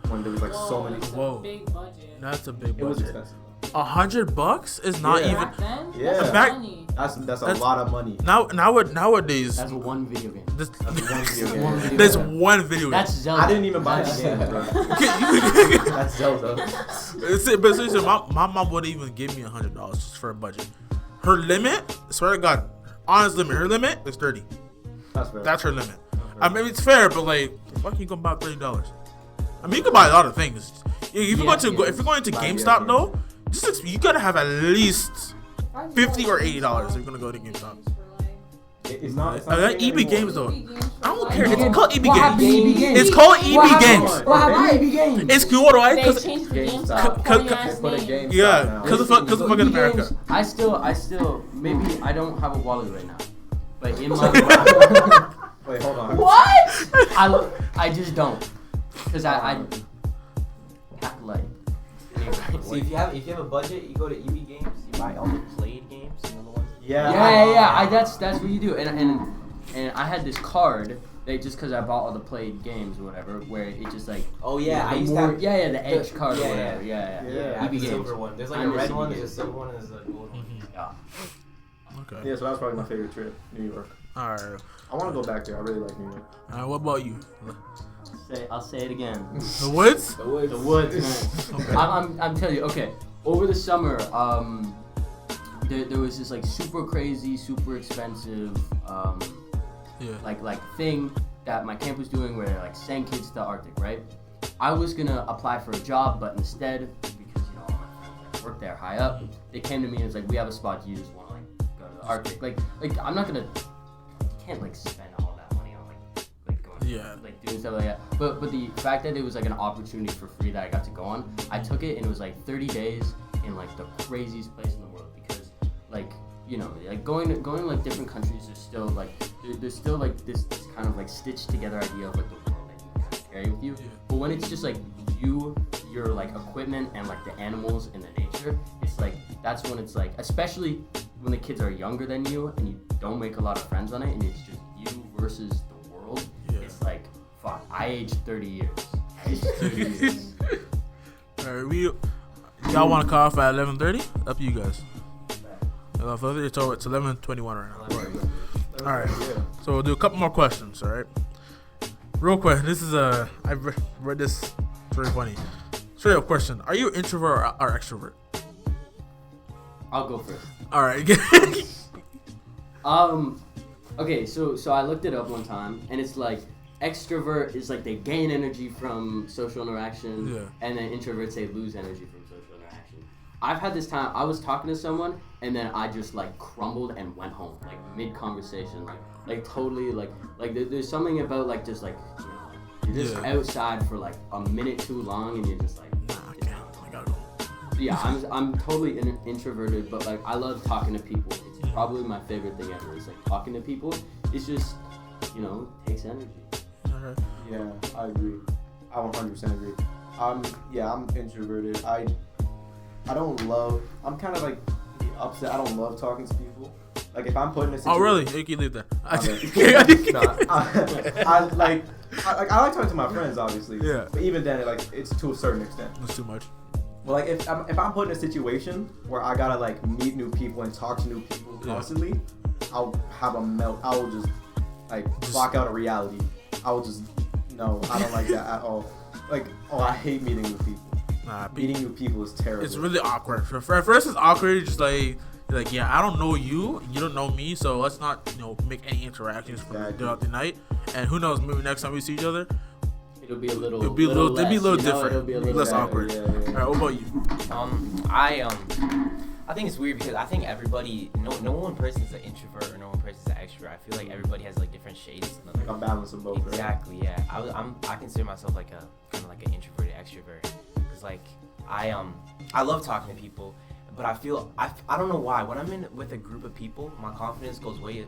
Speaker 2: when there was like so many.
Speaker 3: That's a big budget.
Speaker 1: That's a big budget.
Speaker 2: It was expensive.
Speaker 1: $100 is not even.
Speaker 3: Back then?
Speaker 2: Yeah.
Speaker 3: That's
Speaker 1: Back-
Speaker 3: money.
Speaker 2: That's a lot of money.
Speaker 1: Nowadays.
Speaker 4: That's one video game.
Speaker 1: This,
Speaker 2: That's one video game.
Speaker 4: One video
Speaker 1: there's
Speaker 4: game.
Speaker 1: one video game.
Speaker 4: That's Zelda.
Speaker 2: I didn't even buy the
Speaker 4: That's-
Speaker 2: game, bro.
Speaker 1: Okay,
Speaker 2: That's Zelda.
Speaker 1: but seriously, my mom wouldn't even give me $100 just for a budget. Her limit, I swear to God, honest limit, her limit is $30.
Speaker 2: That's fair.
Speaker 1: That's her limit. I mean, it's fair, but like, the fuck you gonna buy $30? I mean, you can buy a lot of things. If you're going to GameStop though, you gotta have at least $50 or $80 if you're gonna go to GameStop.
Speaker 2: It's not.
Speaker 1: Like EB Games though. I don't care. It's
Speaker 3: What
Speaker 1: called EB
Speaker 7: What happened to
Speaker 1: Games.
Speaker 7: EB Games?
Speaker 1: It's called EB
Speaker 7: What
Speaker 1: Games.
Speaker 7: happened? What happened to EB Games?
Speaker 1: It's cool, right?
Speaker 3: They
Speaker 1: 'Cause
Speaker 3: changed the
Speaker 2: GameStop.
Speaker 3: GameStop.
Speaker 1: Cause-
Speaker 3: Funny ass
Speaker 2: They put a
Speaker 3: name.
Speaker 2: GameStop
Speaker 1: yeah,
Speaker 2: now.
Speaker 1: because of fucking America.
Speaker 4: Games, I still, maybe I don't have a wallet right now, but in my
Speaker 2: Wait, hold on.
Speaker 3: What?
Speaker 4: I just don't, cause I act like.
Speaker 6: See, if you have a budget, you go to EB Games. You buy all the played games. You know the ones.
Speaker 4: Yeah. That's what you do, and I had this card. Just because I bought all the played games or whatever, where it just like
Speaker 6: Oh yeah, I
Speaker 4: the
Speaker 6: used
Speaker 4: more,
Speaker 6: to have
Speaker 4: the edge card or
Speaker 6: yeah,
Speaker 4: whatever.
Speaker 6: Yeah,
Speaker 4: Yeah.
Speaker 6: I
Speaker 2: Yeah,
Speaker 6: have
Speaker 4: EB
Speaker 6: the
Speaker 4: Games.
Speaker 6: silver one. There's like
Speaker 4: I
Speaker 6: a
Speaker 4: miss
Speaker 6: red
Speaker 4: EB
Speaker 6: one, there's a
Speaker 4: Games.
Speaker 6: silver one, and there's a gold one.
Speaker 4: Yeah.
Speaker 1: Okay.
Speaker 2: Yeah, so that was probably my favorite trip, New York.
Speaker 1: All right.
Speaker 2: I want to go back there. I really like New York.
Speaker 1: What about you?
Speaker 4: I'll say it again.
Speaker 1: The woods?
Speaker 6: The woods.
Speaker 4: The woods, man.
Speaker 1: Okay.
Speaker 4: I'm telling you. Okay, over the summer, there was this like super crazy, super expensive,
Speaker 1: Yeah.
Speaker 4: like thing that my camp was doing where they like send kids to the Arctic, right? I was gonna apply for a job, but instead, because all my friends work there high up, they came to me and was like, "We have a spot. Do you just want to like go to the Arctic?" Like I'm not gonna, you can't like spend all that money on like going, like doing stuff like that. But the fact that it was like an opportunity for free that I got to go on, I took it and it was like 30 days in like the craziest place in the world because like. Like going to like different countries, there's still like there's still like this kind of like stitched together idea of like the world that you kind of carry with you. But when it's just like your like equipment and like the animals and the nature, it's like that's when it's like, especially when the kids are younger than you and you don't make a lot of friends on it and it's just you versus the world.
Speaker 1: Yeah.
Speaker 4: It's like fuck. I aged 30 years. I aged 30 years.
Speaker 1: All right, y'all want to call off at 11:30? Up to you guys. It's over. It's 11:21 right now. All right.
Speaker 2: Yeah.
Speaker 1: So we'll do a couple more questions. All right. Real quick. This is I read this. It's very funny. Straight up question: are you introvert or extrovert?
Speaker 4: I'll go first.
Speaker 1: All right.
Speaker 4: Okay, so I looked it up one time, and it's like extrovert is like they gain energy from social interaction, and then introverts they lose energy from social interaction. I've had this time. I was talking to someone, and then I just like crumbled and went home, like mid conversation, like totally like there's something about like just like you're just outside for like a minute too long, and you're just like.
Speaker 1: I gotta go.
Speaker 4: Yeah, I'm totally introverted, but like I love talking to people. It's probably my favorite thing ever. Is like talking to people. It's just takes energy.
Speaker 1: All right.
Speaker 2: Yeah, I agree. I 100% agree. I'm introverted. I'm kind of like the upset. I don't love talking to people.
Speaker 7: Like if I'm put in a
Speaker 1: Oh
Speaker 7: situation.
Speaker 1: really? You can leave that.
Speaker 7: I like talking to my friends, obviously.
Speaker 1: Yeah.
Speaker 7: But even then, like it's to a certain extent.
Speaker 1: That's too much.
Speaker 7: But like if I'm put in a situation where I gotta like meet new people and talk to new people constantly, I'll have a melt. I will just like block out of reality. I will just no, I don't like that at all. Like I hate meeting new people.
Speaker 1: Nah,
Speaker 7: Meeting new people is terrible.
Speaker 1: It's really awkward. At first, it's awkward. You're just like yeah, I don't know you, and you don't know me, so let's not make any interactions throughout the night. And who knows, maybe next time we see each other,
Speaker 6: it'll be a little
Speaker 1: different,
Speaker 6: it'll be a little
Speaker 1: less awkward.
Speaker 7: Yeah.
Speaker 1: All right, what about you?
Speaker 5: I think it's weird because I think everybody, no one person is an introvert or no one person is an extrovert. I feel like everybody has like different shades.
Speaker 7: Like a balance of both.
Speaker 5: Exactly, yeah. I consider myself like a kind of like an introverted extrovert because like I love talking to people, but I feel I don't know why when I'm in with a group of people, my confidence goes way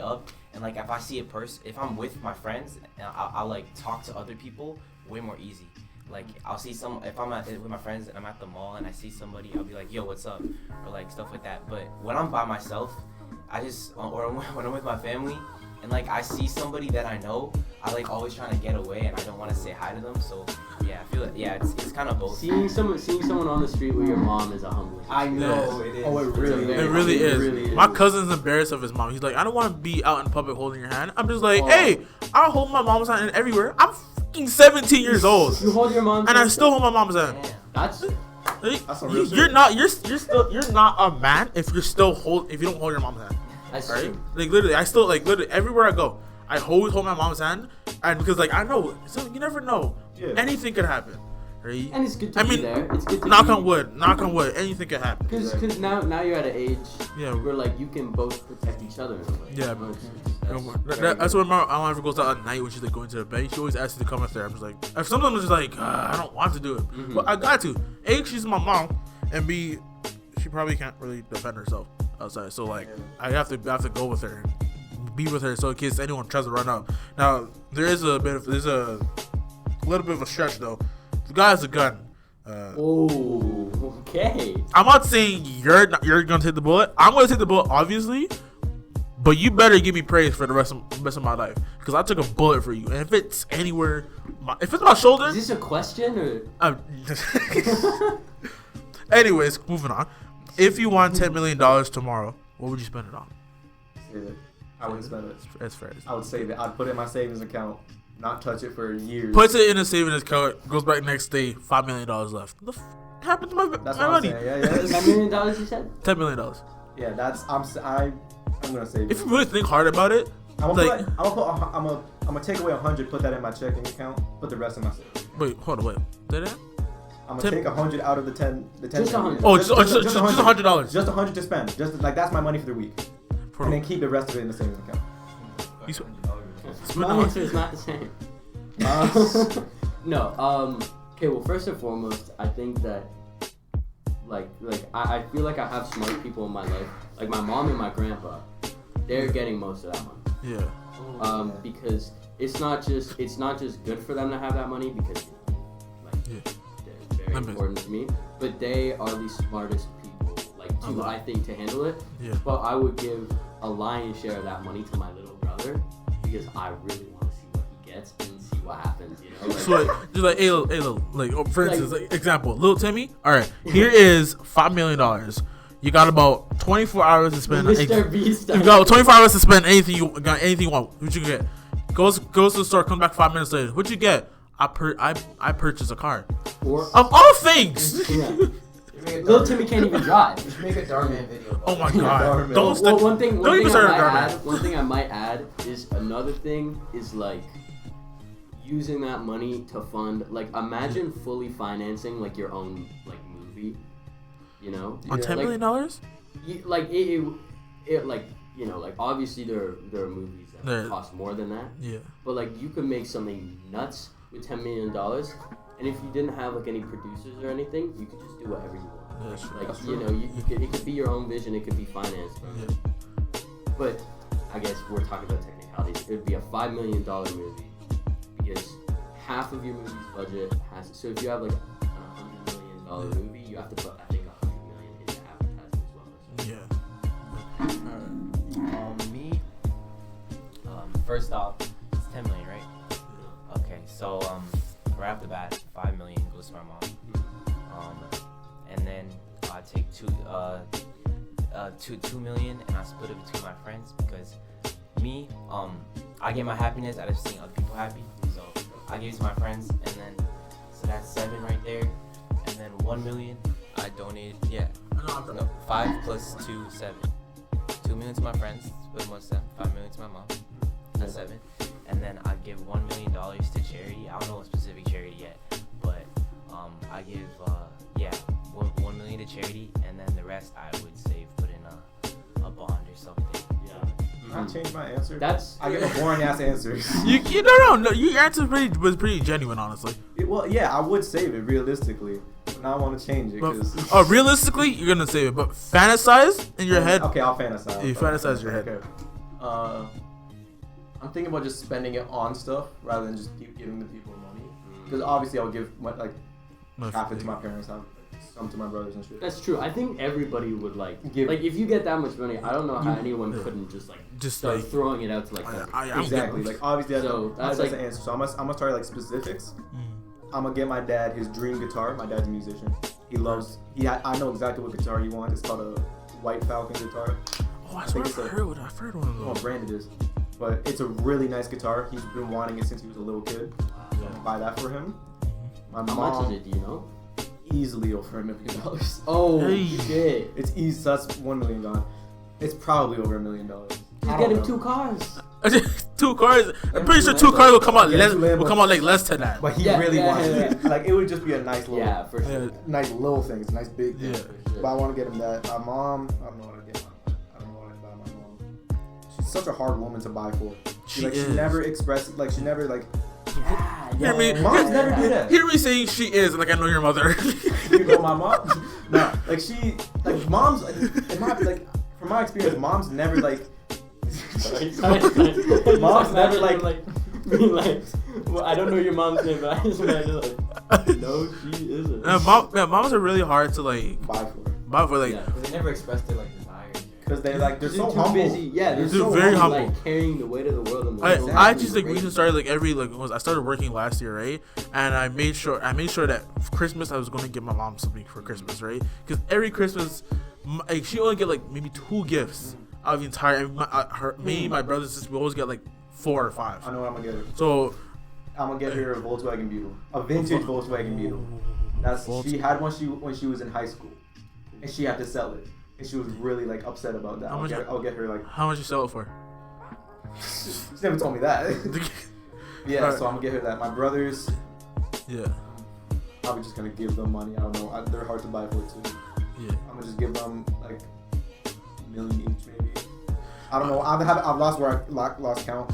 Speaker 5: up, and like if I see a person, if I'm with my friends, I'll like talk to other people way more easy. Like I'll see if I'm with my friends and I'm at the mall and I see somebody, I'll be like, yo, what's up, or like stuff like that. But when I'm by myself, or when I'm with my family and like I see somebody that I know, I like always trying to get away and I don't want to say hi to them. So yeah, I feel like it's kind of both.
Speaker 6: Seeing someone on the street with your mom is a humbling.
Speaker 7: I know it is. Oh, it
Speaker 1: really is. My cousin's embarrassed of his mom. He's like, I don't want to be out in public holding your hand. I'm just like, hey, I'll hold my mom's hand everywhere. I'm 17 years old.
Speaker 6: You hold your mom's
Speaker 1: and
Speaker 6: hand?
Speaker 1: I still hold my mom's hand.
Speaker 6: That's
Speaker 7: some real
Speaker 1: you're not you're not a man if you don't hold your mom's hand.
Speaker 6: That's
Speaker 1: right?
Speaker 6: true.
Speaker 1: Like literally, I still like literally everywhere I go, I always hold my mom's hand, and because like I know, so you never know, anything could happen. Right?
Speaker 6: And it's good to be there. It's good to
Speaker 1: knock on wood, anything could happen.
Speaker 6: Because now you're at an age
Speaker 1: where
Speaker 6: like you can both protect each other in a way.
Speaker 1: Yeah, that's when my mom ever goes out at night when she's like going to the bed. She always asks me to come up there. I'm just like, sometimes I'm just like, I don't want to do it, but I got to. A, she's my mom, and B, she probably can't really defend herself outside. So like, I have to go with her, be with her, so in case anyone tries to run up. Now there's a little bit of a stretch though. The guy has a gun.
Speaker 6: Okay.
Speaker 1: I'm not saying you're gonna take the bullet. I'm gonna take the bullet, obviously, but you better give me praise for the rest of my life, because I took a bullet for you. And if it's anywhere, if it's my shoulder,
Speaker 6: is this a question or?
Speaker 1: Anyways, moving on. If you won $10 million tomorrow, what would you spend it on?
Speaker 7: Save it. I wouldn't spend it.
Speaker 1: That's fair.
Speaker 7: I would save it. I'd put it in my savings account. Not touch it for years.
Speaker 1: Puts it in a savings account, goes back next day, $5 million left. What the happened to my money?
Speaker 7: I'm saying. Yeah.
Speaker 6: $10 million you said?
Speaker 1: $10 million.
Speaker 7: Yeah, I'm gonna save it.
Speaker 1: If you really think hard about it,
Speaker 7: I'm gonna take away 100, put that in my checking account, put the rest in my savings.
Speaker 1: Wait, hold on, wait. Did that?
Speaker 7: I'm gonna take 100 out of the 10.
Speaker 6: Just 100.
Speaker 1: Oh, just $100.
Speaker 7: Just 100 to spend. Just like that's my money for the week, and then keep the rest of it in the savings account.
Speaker 6: My answer is not the same. No. Okay. Well, first and foremost, I think that I feel like I have smart people in my life, like my mom and my grandpa. They're getting most of that money.
Speaker 1: Yeah.
Speaker 6: Because it's not just good for them to have that money, because they're very important to me, but they are the smartest people I think to handle it.
Speaker 1: Yeah.
Speaker 6: But I would give a lion's share of that money to my little brother, because I really want to see what he gets and see what happens, you know?
Speaker 1: So just like, hey, like, for instance, example, little Timmy, all right, here is $5 million. You got about 24 hours to spend.
Speaker 6: Mr. Beast.
Speaker 1: You got 24 hours to spend anything you want. What you get? Goes to the store, comes back 5 minutes later. What you get? I purchase a car.
Speaker 6: Or
Speaker 1: of all things.
Speaker 6: Yeah. Little Timmy can't even drive.
Speaker 4: You should make a Darman video.
Speaker 1: Oh my god!
Speaker 6: One thing I might add is another thing is like using that money to fund, like, imagine fully financing like your own like movie, you know?
Speaker 1: On $10 million?
Speaker 6: Like it like, you know, like obviously there are movies that cost more than that.
Speaker 1: Yeah.
Speaker 6: But like you could make something nuts with $10 million. And if you didn't have like any producers or anything, you could just do whatever you want.
Speaker 1: That's true.
Speaker 6: Like, you know, it could be your own vision, it could be financed.
Speaker 1: Yeah.
Speaker 6: But I guess we're talking about technicalities. It would be a $5 million movie, because half of your movie's budget has. So if you have like a $100 million movie, you have to put, I think, $100 million into advertising as well.
Speaker 1: Yeah.
Speaker 5: first off, it's 10 million, right? Okay, so right off the bat, 5 million goes to my mom. And then I take 2 million and I split it between my friends because me, I get my happiness out of seeing other people happy. So I give it to my friends, and then so that's 7 right there, and then 1 million I donated. Yeah, no, 5 plus 2, 7. 2 million to my friends, split amongst them. 5 million to my mom. That's 7, and then I give $1 million to charity. I don't know a specific charity yet, but I give 1 million to charity, and then the rest I would save, put in a bond or something.
Speaker 7: Can I change my answer?
Speaker 6: I
Speaker 7: get a boring ass answer.
Speaker 1: No. Your answer was pretty genuine, honestly.
Speaker 7: Well, yeah, I would save it realistically, but now I want to change it
Speaker 1: But,
Speaker 7: because.
Speaker 1: Realistically, you're gonna save it, but fantasize in your head.
Speaker 7: Okay, I'll fantasize.
Speaker 1: You fantasize in your head.
Speaker 7: Okay. I'm thinking about just spending it on stuff rather than just keep giving the people money. Because obviously I'll give half it to my parents, some to my brothers and shit.
Speaker 6: That's true. I think everybody would give. Like if you get that much money, I don't know how anyone couldn't just start throwing it out to
Speaker 7: Exactly. Like obviously that's
Speaker 6: like
Speaker 7: the answer. So I'm gonna start specifics. I'm gonna get my dad his dream guitar. My dad's a musician. I know exactly what guitar he wants. It's called a White Falcon guitar.
Speaker 1: Oh, I swear I've heard one of
Speaker 7: I don't know what brand it is, but it's a really nice guitar. He's been wanting it since he was a little kid. So I'm gonna buy that for him. My
Speaker 6: How
Speaker 7: mom,
Speaker 6: much is it? Do you know?
Speaker 7: Easily over $1 million.
Speaker 6: Oh
Speaker 1: Hey.
Speaker 6: shit!
Speaker 7: It's easy. So that's 1 million gone. It's probably over $1 million.
Speaker 6: Just get him 2 cars.
Speaker 1: 2 cars. I'm pretty sure 2 cars will come out less than that.
Speaker 7: But he
Speaker 6: Yeah,
Speaker 7: really
Speaker 6: yeah,
Speaker 7: wants
Speaker 6: yeah,
Speaker 7: it. Like it would just be a nice little,
Speaker 6: Yeah, for sure.
Speaker 7: nice little things, nice big things.
Speaker 1: Yeah.
Speaker 7: But I want to get him that. My mom, I don't know what to get. I don't know what to buy my mom. She's such a hard woman to buy for. She
Speaker 1: is.
Speaker 7: never expresses she never
Speaker 1: Hear me?
Speaker 7: Moms never do that.
Speaker 1: Hear me saying she is, like I know your mother.
Speaker 7: You know my mom? No, moms from my experience, moms never moms never
Speaker 6: well, I don't know your mom's name, but I just imagine no, she isn't.
Speaker 1: Moms are really hard to
Speaker 7: buy for.
Speaker 6: Yeah,
Speaker 5: They never expressed their desire.
Speaker 7: Because they're so
Speaker 6: too
Speaker 7: humble.
Speaker 6: busy. Yeah, they're so
Speaker 1: very
Speaker 6: humble,
Speaker 1: humble.
Speaker 6: Carrying the weight of the world on
Speaker 1: I
Speaker 6: their
Speaker 1: actually recently started I started working last year, right? And I made sure that for Christmas I was going to give my mom something for Christmas, right? Because every Christmas, she only get maybe 2 gifts out of the entire. Me, my brothers and sisters, we always get 4 or 5.
Speaker 7: I know what I'm gonna get her.
Speaker 1: So
Speaker 7: I'm gonna get her a Volkswagen Beetle, a vintage Volkswagen Beetle. She had one when she was in high school, and she had to sell it. And she was really upset about that. I'll get her
Speaker 1: how much you sell it for?
Speaker 7: She never told me that. Yeah, so I'm gonna get her that. My brothers,
Speaker 1: yeah,
Speaker 7: probably just gonna give them money. I don't know. They're hard to buy for too.
Speaker 1: Yeah,
Speaker 7: I'm gonna just give them $1 million each, maybe. I don't know. I've lost count.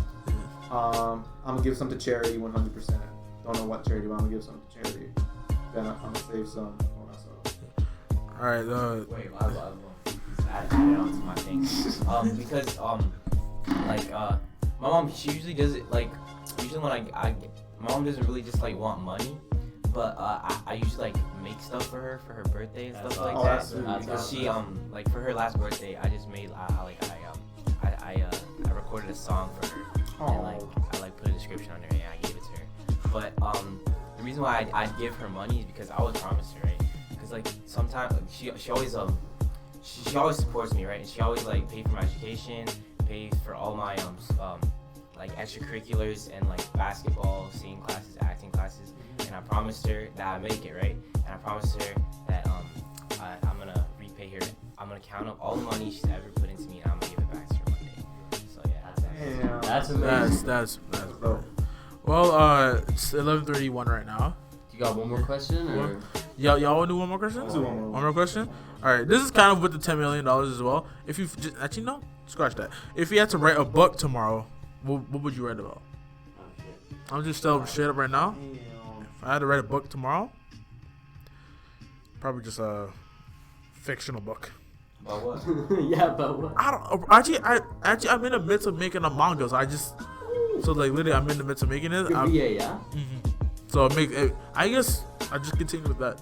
Speaker 7: I'm gonna give some to charity, 100%. Don't know what charity, but I'm gonna give some to charity. Then I'm gonna save some for myself.
Speaker 1: All right.
Speaker 5: Wait, I add it on to my thing. Because my mom, she usually does it usually when my mom doesn't really just want money, but I usually make stuff for her birthday and stuff like that. Because she for her last birthday, I just made I recorded a song for her. And I put a description on there and I gave it to her. But the reason why I give her money is because I was promised her, right? Because sometimes she always she always supports me, right? And she always pay for my education, pay for all my extracurriculars and basketball, singing classes, acting classes. And I promised her that I make it, right? And I promised her that I'm gonna repay her. I'm gonna count up all the money she's ever put into me and I'm gonna give it back to her one day. So yeah,
Speaker 6: That's amazing.
Speaker 1: That's well, it's 11:31 right now.
Speaker 6: You got one more question, or
Speaker 1: Y'all want to do one more question? One more question. All right, this is kind of with the $10 million as well. If you just actually no, scratch that. If you had to write a book tomorrow, what would you write about? I'm just telling straight up right now. If I had to write a book tomorrow, probably just a fictional book.
Speaker 5: About what?
Speaker 6: Yeah, about what?
Speaker 1: I don't actually I'm in the midst of making a manga, so literally I'm in the midst of making it.
Speaker 6: Your VA, yeah.
Speaker 1: Mm-hmm. So I guess I just continue with that.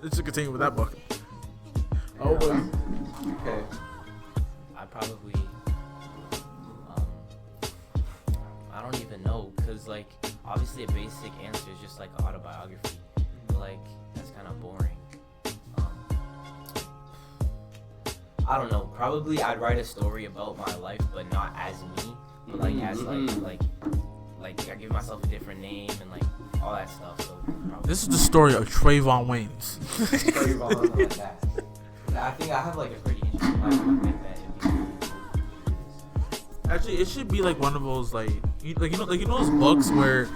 Speaker 1: Let's just continue with that book.
Speaker 7: Okay.
Speaker 5: I probably don't even know, cause like obviously a basic answer is just like an autobiography, but like that's kind of boring. I don't know. Probably I'd write a story about my life, but not as me, but like as like I give myself a different name and like all that stuff. So probably.
Speaker 1: This is the story of Trayvon Wayans.
Speaker 5: Something like that. I think I have like a pretty interesting life. I think that it'd be really cool.
Speaker 1: Actually, it should be like one of those like you know those books where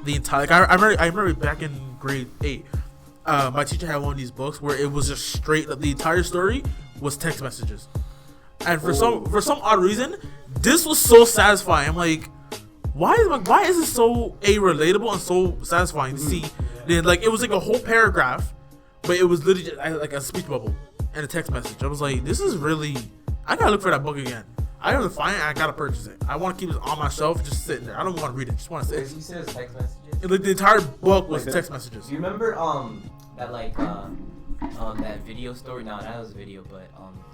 Speaker 1: the entire like I remember back in grade 8, my teacher had one of these books where it was just straight the entire story was text messages, and for some odd reason this was so satisfying. I'm like, why is it so relatable and so satisfying to see? Then like it was like a whole paragraph, but it was literally just, like a speech bubble and a text message. I was like, this is really. I gotta look for that book again. I gotta find it. And I gotta purchase it. I want to keep it on my shelf, just sitting there. I don't want to read it. Just want to sit.
Speaker 5: You said it's text messages.
Speaker 1: Like the entire book was text messages.
Speaker 5: Do you remember that like that video story? No, that was a video, but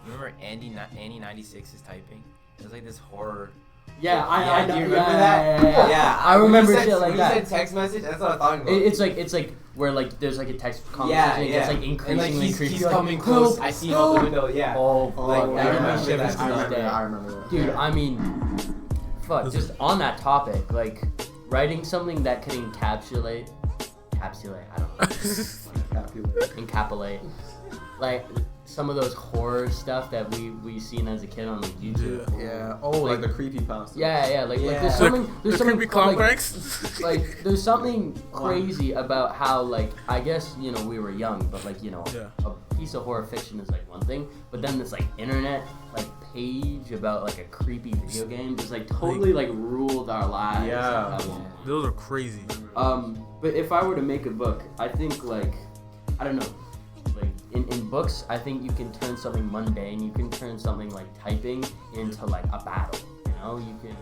Speaker 5: you remember Annie 96 is typing? It was like this horror.
Speaker 6: Yeah, I know.
Speaker 5: Do you remember that?
Speaker 6: Yeah, I remember shit like that.
Speaker 5: You said text message. That's what I'm talking about.
Speaker 6: It's like where like there's like a text conversation.
Speaker 5: Yeah.
Speaker 6: It's like increasingly
Speaker 5: and, like, he's
Speaker 6: like,
Speaker 5: coming close. I see him out the window. Yeah.
Speaker 6: I remember that. Dude, I mean, fuck. Just on that topic, like writing something that can encapsulate. I don't know. Encapsulate. Like some of those horror stuff that we seen as a kid on like YouTube.
Speaker 7: Yeah. Oh, like the creepypasta.
Speaker 6: Yeah. Like there's something
Speaker 1: creepy clown pranks.
Speaker 6: like there's something crazy about how like I guess we were young, but like a piece of horror fiction is like one thing, but then this like internet like page about like a creepy video game just like totally like ruled our lives.
Speaker 7: Yeah.
Speaker 1: Those are crazy.
Speaker 6: But if I were to make a book, I think like I don't know. Like in books, I think you can turn something mundane, you can turn something like typing into like a battle. You can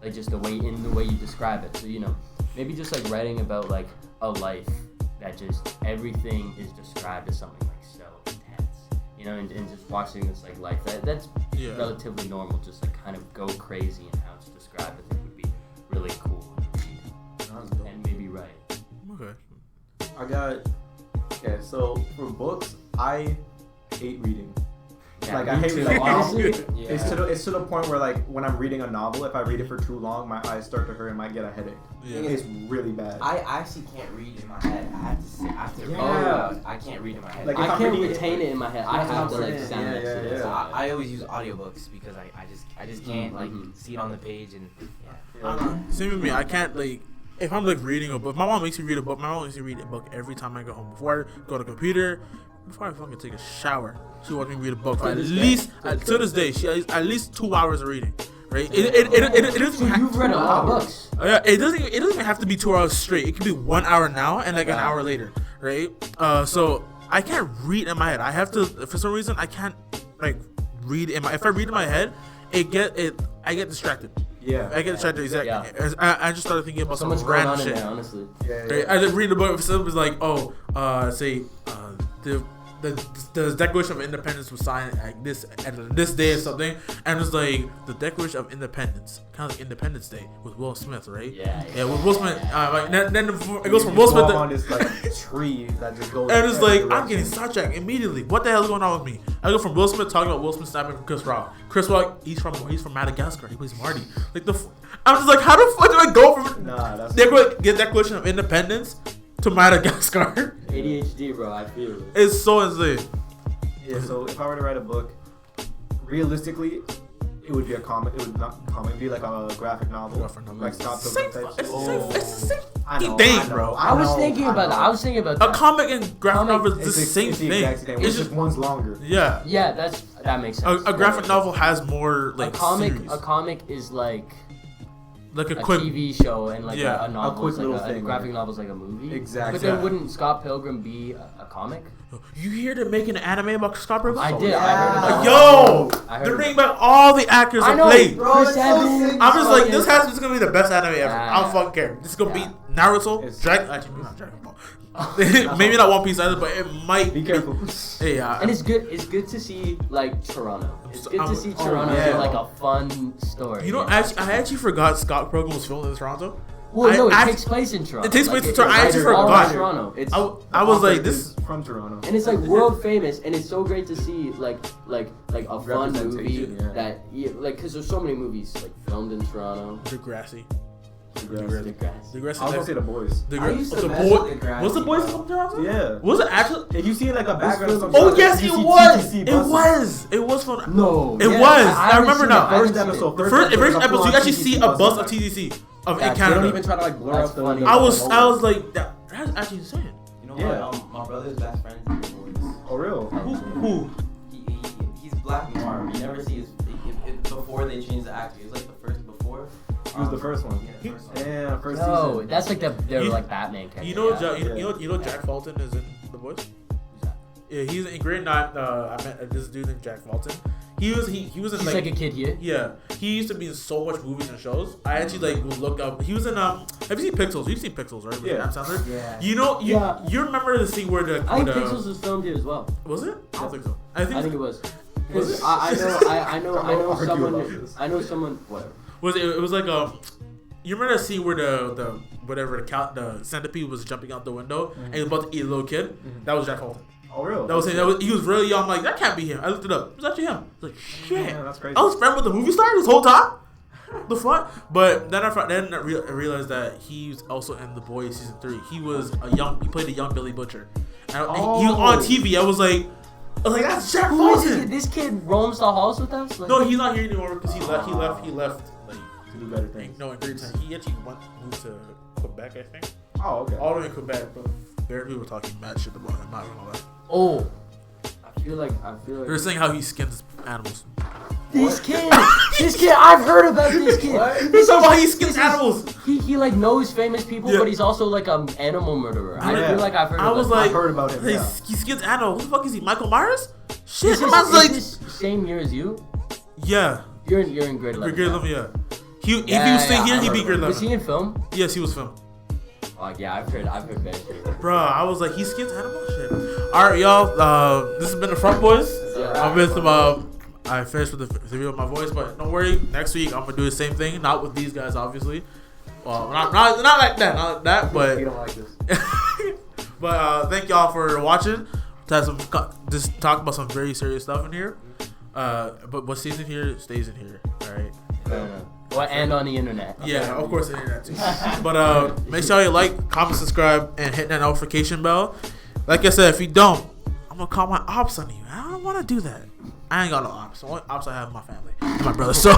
Speaker 6: like just the way you describe it. So maybe just like writing about like a life that just everything is described as something like so intense. And just watching this like life that's relatively normal, just like kind of go crazy and how it's described. I think would be really cool and maybe right.
Speaker 1: Okay.
Speaker 7: Okay, so for books, I hate reading.
Speaker 6: Yeah,
Speaker 7: Like I hate reading. Like, honestly,
Speaker 6: Yeah.
Speaker 7: it's to the point where like when I'm reading a novel, if I read it for too long, my eyes start to hurt and might get a headache.
Speaker 1: Yeah.
Speaker 7: It's really bad.
Speaker 5: I actually can't read in my head. I have to read it
Speaker 7: Yeah.
Speaker 5: out. I can't read in my head.
Speaker 7: Like,
Speaker 6: I
Speaker 7: if I'm
Speaker 6: can't
Speaker 7: reading it-
Speaker 6: retain it in my head. I
Speaker 7: That's
Speaker 6: have to
Speaker 7: what I'm
Speaker 6: like
Speaker 7: saying.
Speaker 6: sound
Speaker 7: Yeah,
Speaker 6: it.
Speaker 7: yeah.
Speaker 5: So I always use audiobooks because I just can't like see it on the page and
Speaker 1: I don't know. Same with me. I can't like if I'm like reading a book. My mom makes me read a book. My mom makes me read a book every time I go home. Before I go to the computer, before I fucking take a shower, she wants me to read a book for at least to this day. She at least 2 hours of reading. Right? It doesn't.
Speaker 6: So you've read a lot of books.
Speaker 1: Yeah, it doesn't even have to be 2 hours straight. It can be 1 hour now and like an hour later, right? So I can't read in my head. I have to for some reason I can't like read in my. If I read in my head, I get distracted.
Speaker 7: Yeah.
Speaker 1: I get distracted exactly.
Speaker 6: Yeah.
Speaker 1: I just started thinking about
Speaker 6: So
Speaker 1: some
Speaker 6: much going
Speaker 1: random
Speaker 6: on in
Speaker 1: shit.
Speaker 6: there, honestly.
Speaker 1: Right? I just read the book. Something was like, the Declaration of Independence was signed at this day or something, and it was like the Declaration of Independence, kind of like Independence Day with Will Smith, right?
Speaker 6: Yeah.
Speaker 1: With Will Smith, like then it goes from Will Smith
Speaker 7: on this like tree that just goes.
Speaker 1: and it's like
Speaker 7: every
Speaker 1: I'm getting
Speaker 7: direction.
Speaker 1: sidetracked immediately. What the hell is going on with me? I go from Will Smith talking about Will Smith snapping from Chris Rock. Chris Rock, he's from Madagascar. He plays Marty. Like I'm just like, how the fuck do I go from
Speaker 7: Nah, that's
Speaker 1: Declaration of Independence to Madagascar?
Speaker 6: ADHD, bro. I feel it.
Speaker 1: It's so insane.
Speaker 7: Yeah, so if I were to write a book, realistically, it would be a comic. It would not comic. It'd be like a graphic novel, like Scott Pilgrim type.
Speaker 1: It's the same
Speaker 7: I know,
Speaker 1: thing,
Speaker 7: I know,
Speaker 1: bro.
Speaker 6: I was
Speaker 7: know,
Speaker 6: thinking about that. I was thinking about
Speaker 1: A
Speaker 6: that.
Speaker 1: comic and graphic novel is the
Speaker 7: It's
Speaker 1: same
Speaker 7: the
Speaker 1: thing.
Speaker 7: exact same thing.
Speaker 1: It's
Speaker 7: It's just one's longer.
Speaker 1: yeah.
Speaker 6: Yeah, that makes sense.
Speaker 1: A graphic novel has more like
Speaker 6: a comic.
Speaker 1: series.
Speaker 6: A comic is like
Speaker 1: like a
Speaker 6: a
Speaker 1: quick.
Speaker 6: TV show, and like
Speaker 1: Yeah.
Speaker 6: a novel
Speaker 7: quick
Speaker 6: is like
Speaker 7: little
Speaker 6: a
Speaker 7: thing,
Speaker 6: graphic
Speaker 7: right?
Speaker 6: novel is like a movie.
Speaker 7: Exactly.
Speaker 6: But then
Speaker 1: Yeah.
Speaker 6: wouldn't Scott Pilgrim be a comic?
Speaker 1: You hear they're making an anime about Scott Pilgrim?
Speaker 6: I did.
Speaker 7: Yeah.
Speaker 6: I heard about
Speaker 1: Yo,
Speaker 6: I heard
Speaker 1: they're
Speaker 6: about
Speaker 1: bringing back all the actors
Speaker 6: I
Speaker 1: that
Speaker 6: know,
Speaker 1: played.
Speaker 6: bro. Chris
Speaker 7: that's so
Speaker 6: Evans,
Speaker 7: sick.
Speaker 1: I'm just like,
Speaker 6: fucking-
Speaker 1: this is gonna be the best anime ever.
Speaker 6: Yeah.
Speaker 1: I don't fucking care. This is gonna
Speaker 6: Yeah.
Speaker 1: be Naruto,
Speaker 7: It's-
Speaker 1: actually maybe not Dragon Ball. Maybe not One Piece either, but it might.
Speaker 7: Be careful.
Speaker 1: Yeah.
Speaker 6: And it's good to see like Toronto. It's good to see Toronto
Speaker 7: yeah.
Speaker 6: do like a fun story.
Speaker 1: You know, I actually forgot Scott Pilgrim was filmed in Toronto.
Speaker 6: Well, no, it
Speaker 1: I-
Speaker 6: takes place in Toronto.
Speaker 1: It takes place in
Speaker 6: it's
Speaker 1: Toronto. I actually
Speaker 6: all in
Speaker 1: forgot.
Speaker 6: Toronto. It's
Speaker 1: I was like,
Speaker 7: Author
Speaker 1: this.
Speaker 7: is from Toronto.
Speaker 6: and it's like world famous, and it's so great to see like a fun movie
Speaker 7: Representation, yeah.
Speaker 6: that like because there's so many movies like filmed in Toronto.
Speaker 1: Degrassi.
Speaker 6: Degrassi.
Speaker 1: Degrassi.
Speaker 7: I was gonna say The Boys.
Speaker 8: I used to
Speaker 1: the
Speaker 8: mess
Speaker 1: boy.
Speaker 8: with Degrassi.
Speaker 1: Was the boys from Toronto?
Speaker 7: Yeah.
Speaker 1: Was it actually?
Speaker 7: If you see like a background or something.
Speaker 1: Oh yes, it
Speaker 7: you see
Speaker 1: was.
Speaker 7: TTC
Speaker 1: It
Speaker 7: buses.
Speaker 1: was. It was from.
Speaker 6: No,
Speaker 1: It
Speaker 6: yeah,
Speaker 1: was. I
Speaker 6: haven't
Speaker 1: remember
Speaker 6: seen
Speaker 1: now.
Speaker 6: it. I
Speaker 7: First
Speaker 6: haven't seen
Speaker 7: episode.
Speaker 1: The first
Speaker 7: there's
Speaker 1: episode, you
Speaker 7: full-on
Speaker 1: actually
Speaker 7: TTC
Speaker 1: see a
Speaker 7: buses.
Speaker 1: bus of TTC of in
Speaker 6: That's-
Speaker 7: They don't
Speaker 1: Canada.
Speaker 7: even try to like blur
Speaker 6: That's
Speaker 7: out the.
Speaker 6: funny.
Speaker 1: I was like that's actually insane.
Speaker 8: You know
Speaker 7: Yeah.
Speaker 8: what? My brother's best friend is the boys.
Speaker 7: Oh real?
Speaker 1: Who?
Speaker 8: He's black noir. You never see his before they changed the actor. He was like the first before.
Speaker 7: He was the first one.
Speaker 8: Yeah, the first one.
Speaker 7: Yeah, first
Speaker 6: No,
Speaker 7: season.
Speaker 6: that's like their
Speaker 1: You-
Speaker 6: like Batman character.
Speaker 1: You know,
Speaker 6: yeah.
Speaker 1: you know, Jack Fulton is in The Boys. Yeah, he's in grade 9. I met this dude named Jack Fulton. He was in
Speaker 6: He's like a kid here.
Speaker 1: Yeah, he used to be in so much movies and shows. I actually would look up. He was in Have you seen Pixels? You've seen Pixels, right? With
Speaker 7: Yeah.
Speaker 1: Adam Sandler?
Speaker 8: Yeah.
Speaker 1: You know,
Speaker 6: Yeah.
Speaker 1: you remember the scene where the
Speaker 6: I think Pixels was filmed here as well.
Speaker 1: was it? I don't think so.
Speaker 6: I think it was.
Speaker 1: Was it?
Speaker 6: I know
Speaker 7: Don't argue
Speaker 6: someone.
Speaker 7: about this.
Speaker 6: I know someone. Whatever.
Speaker 1: Was it? It was like you remember that scene where the whatever the centipede was jumping out the window and he was about to eat a little kid? That was Jack Fulton.
Speaker 7: Oh real?
Speaker 1: That was him. He was really young. I'm like, that can't be him. I looked it up. It was actually him. I was like, shit.
Speaker 7: Yeah, that's crazy.
Speaker 1: I was friends with the movie star this whole time. The fuck? But then I realized that he's also in The Boys season 3. He played a young Billy Butcher. And he was on TV. I was like, that's Jack
Speaker 6: Who is
Speaker 1: Fulton.
Speaker 6: this kid? Roams the halls with us? Like,
Speaker 1: No, he's not here anymore because he left. He left like
Speaker 7: To do better things.
Speaker 1: no in grade 10. He actually moved to Quebec, I think.
Speaker 7: Oh okay.
Speaker 1: All the way in Quebec, but very people were talking mad shit about him. Not gonna lie.
Speaker 6: Oh, I feel like
Speaker 1: They were saying how he skins animals.
Speaker 6: this kid. I've heard about this kid.
Speaker 1: He's talking about he skins animals.
Speaker 6: He like knows famous people,
Speaker 1: Yeah.
Speaker 6: but he's also like an animal murderer. I
Speaker 7: Yeah.
Speaker 6: feel like I've heard.
Speaker 1: I
Speaker 6: of
Speaker 1: was
Speaker 6: that.
Speaker 1: like,
Speaker 7: I've heard about him,
Speaker 1: He,
Speaker 7: yeah.
Speaker 1: he skins animals. Who the fuck is he? Michael Myers? Shit,
Speaker 6: Is
Speaker 1: I was like,
Speaker 6: this same year as you?
Speaker 1: yeah,
Speaker 6: You're in grade 11.
Speaker 1: grade 11, yeah. If he
Speaker 6: Yeah,
Speaker 1: was staying
Speaker 6: yeah,
Speaker 1: here,
Speaker 6: I
Speaker 1: he'd be
Speaker 6: heard
Speaker 1: grade
Speaker 6: of him. Was he
Speaker 1: 11.
Speaker 6: in film?
Speaker 1: Yes, he was filmed.
Speaker 6: Oh yeah, I've heard bad shit.
Speaker 1: Bro, I was like, he skins animals? Shit. Alright, y'all. This has been the Front Boys. I'm with I finished with the video with my voice, but don't worry. Next week, I'm going to do the same thing. Not with these guys, obviously. Well, not like that. Not like that, but...
Speaker 7: You don't like this.
Speaker 1: But thank y'all for watching. Just talk about some very serious stuff in here. But what stays in here stays in here. All right.
Speaker 6: Well, and on the internet.
Speaker 1: Yeah, of course the internet too. But make sure you like, comment, subscribe, and hit that notification bell. Like I said, if you don't, I'm gonna call my ops on you. I don't want to do that. I ain't got no ops. The only ops I have is my family and my brother. So.